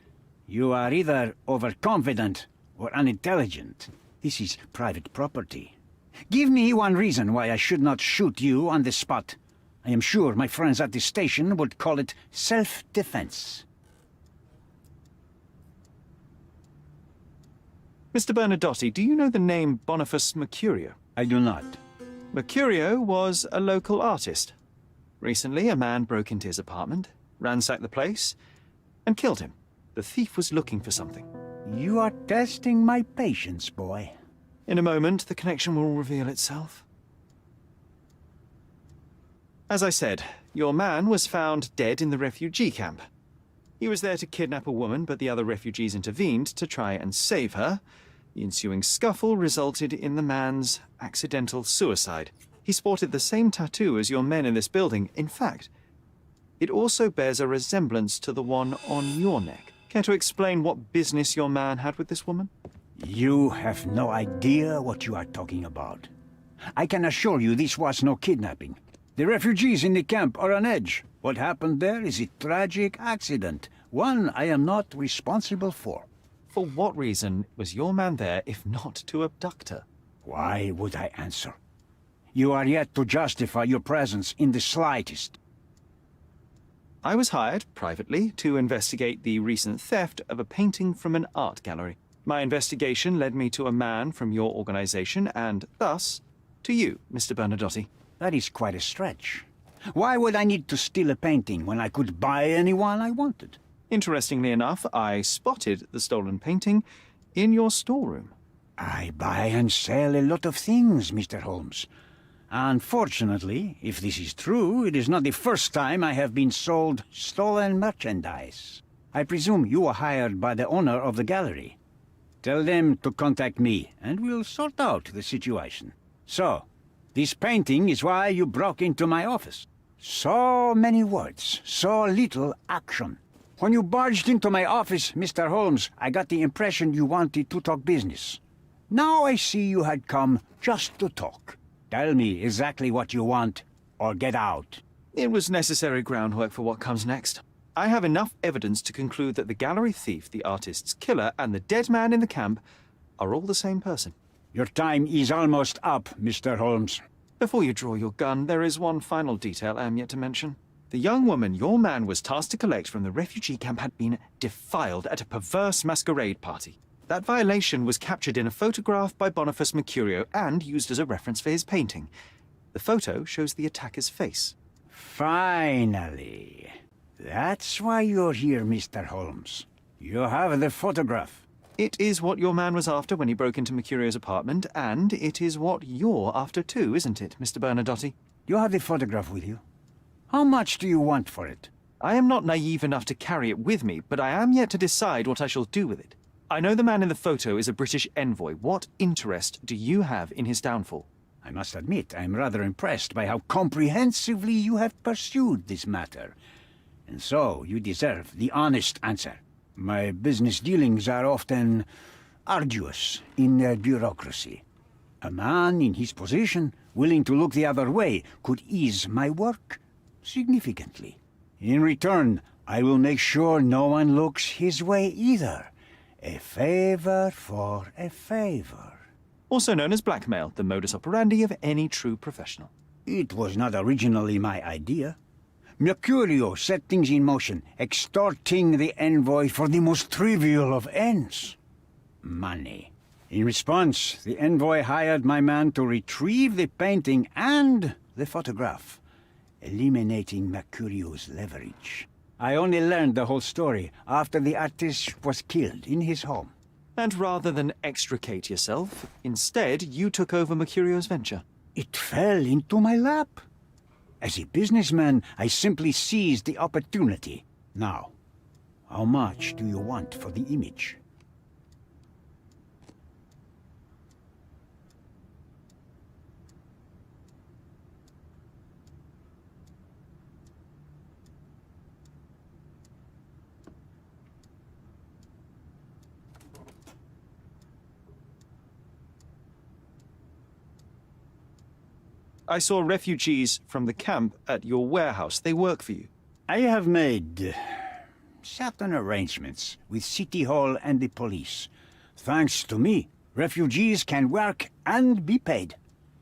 You are either overconfident or unintelligent. This is private property. Give me one reason why I should not shoot you on the spot. I am sure my friends at the station would call it self-defense. Mr. Bernadotte, do you know the name Boniface Mercurio? I do not. Mercurio was a local artist. Recently, a man broke into his apartment, ransacked the place, and killed him. The thief was looking for something. You are testing my patience, boy. In a moment, the connection will reveal itself. As I said, your man was found dead in the refugee camp. He was there to kidnap a woman, but the other refugees intervened to try and save her. The ensuing scuffle resulted in the man's accidental suicide. He sported the same tattoo as your men in this building. In fact, It also bears a resemblance to the one on your neck. Care to explain what business your man had with this woman? You have no idea what you are talking about. I can assure you this was no kidnapping. The refugees in the camp are on edge. What happened there is a tragic accident, one I am not responsible for. For what reason was your man there if not to abduct her? Why would I answer? You are yet to justify your presence in the slightest. I was hired, privately, to investigate the recent theft of a painting from an art gallery. My investigation led me to a man from your organization, and thus, to you, Mr. Bernadotte. That is quite a stretch. Why would I need to steal a painting when I could buy anyone I wanted? Interestingly enough, I spotted the stolen painting in your storeroom. I buy and sell a lot of things, Mr. Holmes. Unfortunately, if this is true, it is not the first time I have been sold stolen merchandise. I presume you were hired by the owner of the gallery. Tell them to contact me, and we'll sort out the situation. So, this painting is why you broke into my office. So many words, so little action. When you barged into my office, Mr. Holmes, I got the impression you wanted to talk business. Now I see you had come just to talk. Tell me exactly what you want, or get out. It was necessary groundwork for what comes next. I have enough evidence to conclude that the gallery thief, the artist's killer, and the dead man in the camp are all the same person. Your time is almost up, Mr. Holmes. Before you draw your gun, there is one final detail I am yet to mention. The young woman your man was tasked to collect from the refugee camp had been defiled at a perverse masquerade party. That violation was captured in a photograph by Boniface Mercurio and used as a reference for his painting. The photo shows the attacker's face. Finally. That's why you're here, Mr. Holmes. You have the photograph. It is what your man was after when he broke into Mercurio's apartment, and it is what you're after too, isn't it, Mr. Bernadotte? You have the photograph with you. How much do you want for it? I am not naive enough to carry it with me, but I am yet to decide what I shall do with it. I know the man in the photo is a British envoy. What interest do you have in his downfall? I must admit, I'm rather impressed by how comprehensively you have pursued this matter. And so, you deserve the honest answer. My business dealings are often arduous in their bureaucracy. A man in his position, willing to look the other way, could ease my work significantly. In return, I will make sure no one looks his way either. A favor for a favor. Also known as blackmail, the modus operandi of any true professional. It was not originally my idea. Mercurio set things in motion, extorting the envoy for the most trivial of ends. Money. In response, the envoy hired my man to retrieve the painting and the photograph, eliminating Mercurio's leverage. I only learned the whole story after the artist was killed in his home. And rather than extricate yourself, instead you took over Mercurio's venture. It fell into my lap. As a businessman, I simply seized the opportunity. Now, how much do you want for the image? I saw refugees from the camp at your warehouse. They work for you. I have made certain arrangements with City Hall and the police. Thanks to me, refugees can work and be paid.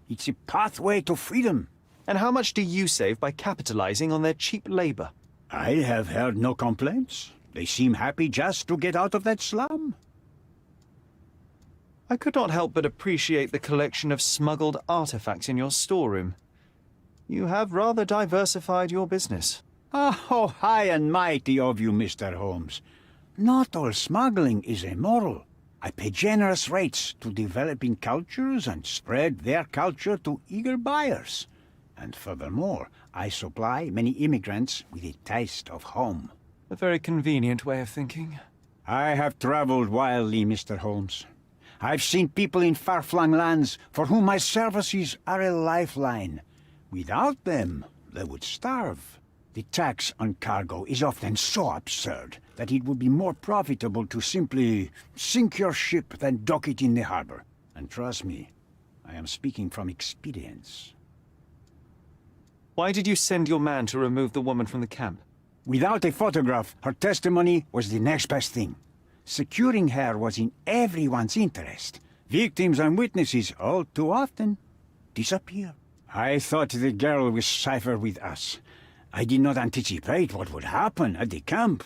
It's a pathway to freedom. And how much do you save by capitalizing on their cheap labor? I have heard no complaints. They seem happy just to get out of that slum. I could not help but appreciate the collection of smuggled artifacts in your storeroom. You have rather diversified your business. Oh, high and mighty of you, Mr. Holmes. Not all smuggling is immoral. I pay generous rates to developing cultures and spread their culture to eager buyers. And furthermore, I supply many immigrants with a taste of home. A very convenient way of thinking. I have traveled wildly, Mr. Holmes. I've seen people in far-flung lands for whom my services are a lifeline. Without them, they would starve. The tax on cargo is often so absurd that it would be more profitable to simply sink your ship than dock it in the harbor. And trust me, I am speaking from experience. Why did you send your man to remove the woman from the camp? Without a photograph, her testimony was the next best thing. Securing her was in everyone's interest. Victims and witnesses all too often disappear. I thought the girl was safer with us. I did not anticipate what would happen at the camp.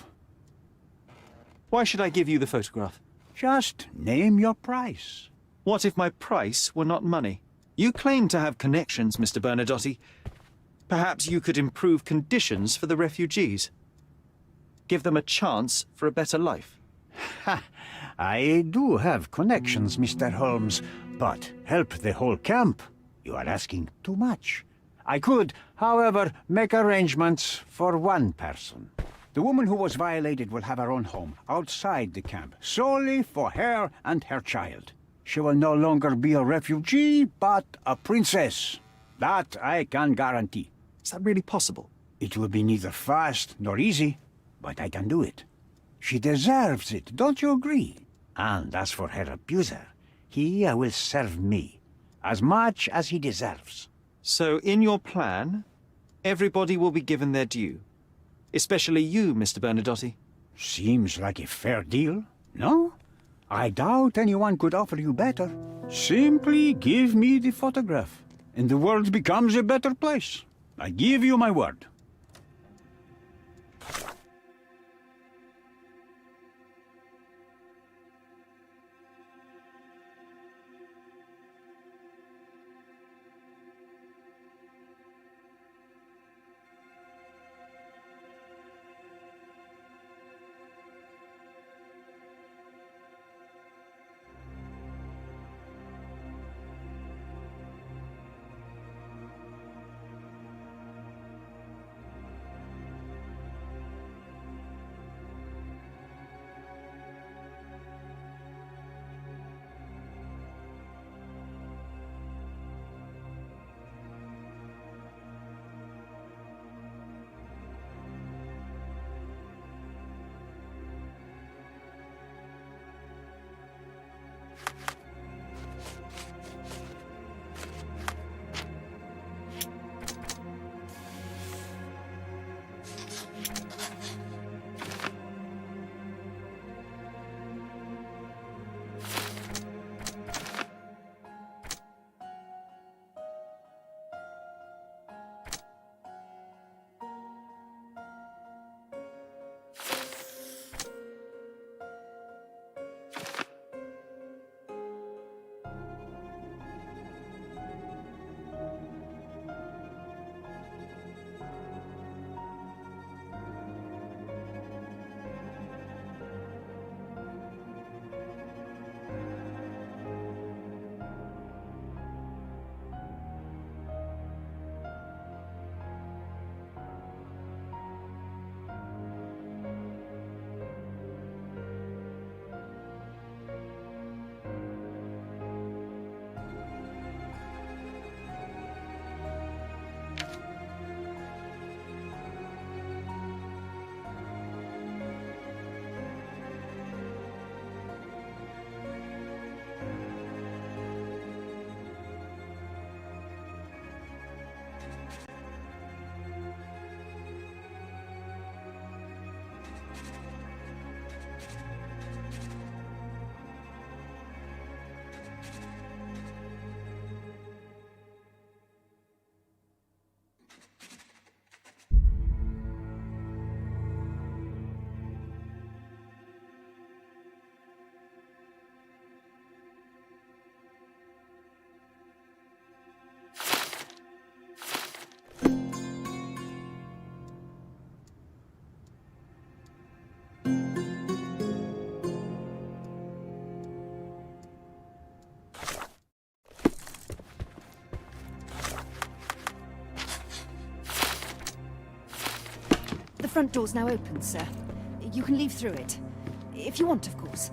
Why should I give you the photograph? Just name your price. What if my price were not money? You claim to have connections, Mr. Bernadotte. Perhaps you could improve conditions for the refugees. Give them a chance for a better life. Ha! I do have connections, Mr. Holmes, but help the whole camp? You are asking too much. I could, however, make arrangements for one person. The woman who was violated will have her own home outside the camp, solely for her and her child. She will no longer be a refugee, but a princess. That I can guarantee. Is that really possible? It will be neither fast nor easy, but I can do it. She deserves it, don't you agree? And as for her abuser, he will serve me, as much as he deserves. So, in your plan, everybody will be given their due. Especially you, Mr. Bernadotte. Seems like a fair deal, no? I doubt anyone could offer you better. Simply give me the photograph, and the world becomes a better place. I give you my word. The front door's now open, sir. You can leave through it. If you want, of course.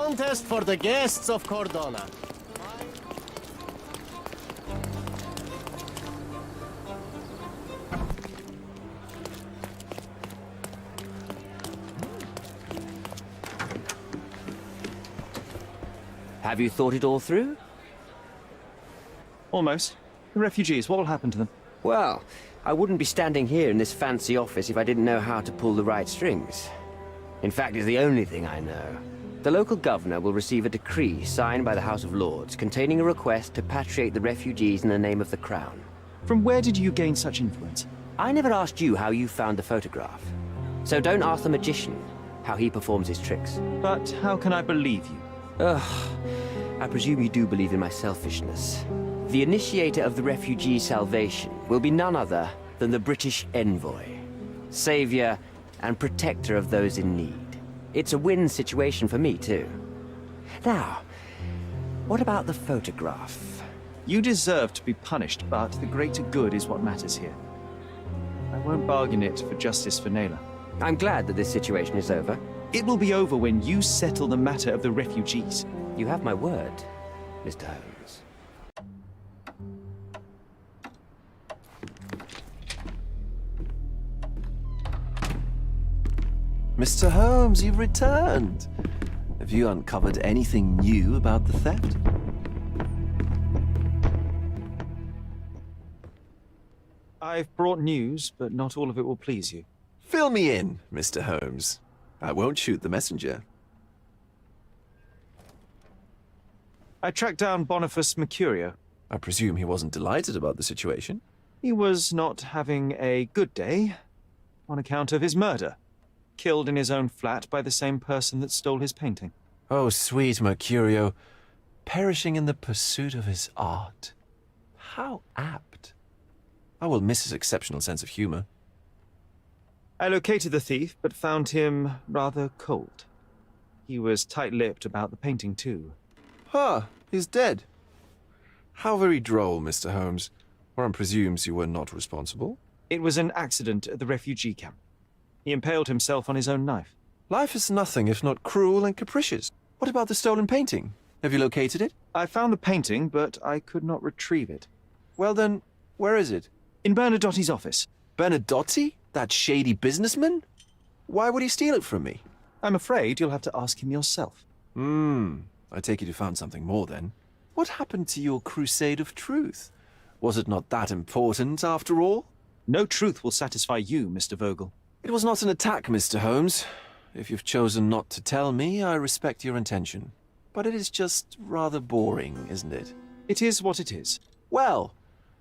contest for the guests of Cordona. Have you thought it all through? Almost. The refugees, what will happen to them? Well, I wouldn't be standing here in this fancy office if I didn't know how to pull the right strings. In fact, it's the only thing I know. The local governor will receive a decree signed by the House of Lords containing a request to patriate the refugees in the name of the Crown. From where did you gain such influence? I never asked you how you found the photograph. So don't ask the magician how he performs his tricks. But how can I believe you? Ugh, I presume you do believe in my selfishness. The initiator of the refugee salvation will be none other than the British envoy, savior and protector of those in need. It's a win situation for me, too. Now, what about the photograph? You deserve to be punished, but the greater good is what matters here. I won't bargain it for justice for Naylor. I'm glad that this situation is over. It will be over when you settle the matter of the refugees. You have my word, Mr. Holmes. Mr. Holmes, you've returned. Have you uncovered anything new about the theft? I've brought news, but not all of it will please you. Fill me in, Mr. Holmes. I won't shoot the messenger. I tracked down Boniface Mercurio. I presume he wasn't delighted about the situation. He was not having a good day on account of his murder. Killed in his own flat by the same person that stole his painting. Oh, sweet Mercurio. Perishing in the pursuit of his art. How apt. I will miss his exceptional sense of humor. I located the thief, but found him rather cold. He was tight-lipped about the painting, too. Huh, he's dead. How very droll, Mr. Holmes. One presumes you were not responsible. It was an accident at the refugee camp. He impaled himself on his own knife. Life is nothing if not cruel and capricious. What about the stolen painting? Have you located it? I found the painting, but I could not retrieve it. Well then, where is it? In Bernadotti's office. Bernadotti? That shady businessman? Why would he steal it from me? I'm afraid you'll have to ask him yourself. I take it you found something more then. What happened to your crusade of truth? Was it not that important, after all? No truth will satisfy you, Mr. Vogel. It was not an attack, Mr. Holmes. If you've chosen not to tell me, I respect your intention. But it is just rather boring, isn't it? It is what it is. Well,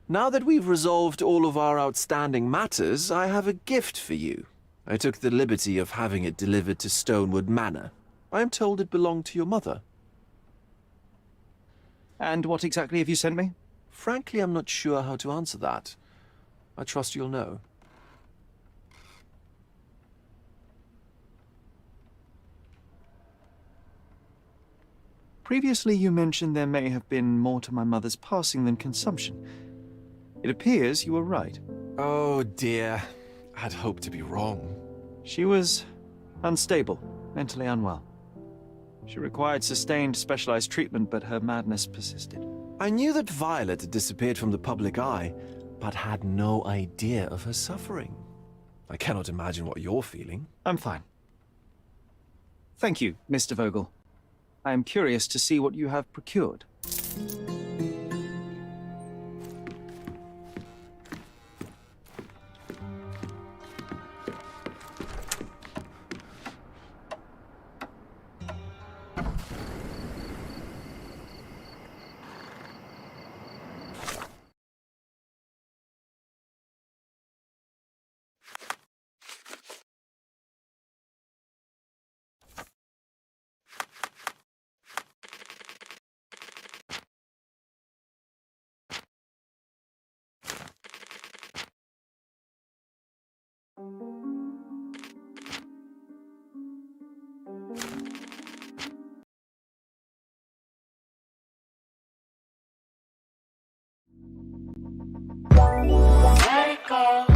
now that we've resolved all of our outstanding matters, I have a gift for you. I took the liberty of having it delivered to Stonewood Manor. I am told it belonged to your mother. And what exactly have you sent me? Frankly, I'm not sure how to answer that. I trust you'll know. Previously, you mentioned there may have been more to my mother's passing than consumption. It appears you were right. Oh dear. I'd hoped to be wrong. She was unstable, mentally unwell. She required sustained, specialized treatment, but her madness persisted. I knew that Violet had disappeared from the public eye, but had no idea of her suffering. I cannot imagine what you're feeling. I'm fine. Thank you, Mr. Vogel. I am curious to see what you have procured. Let it go.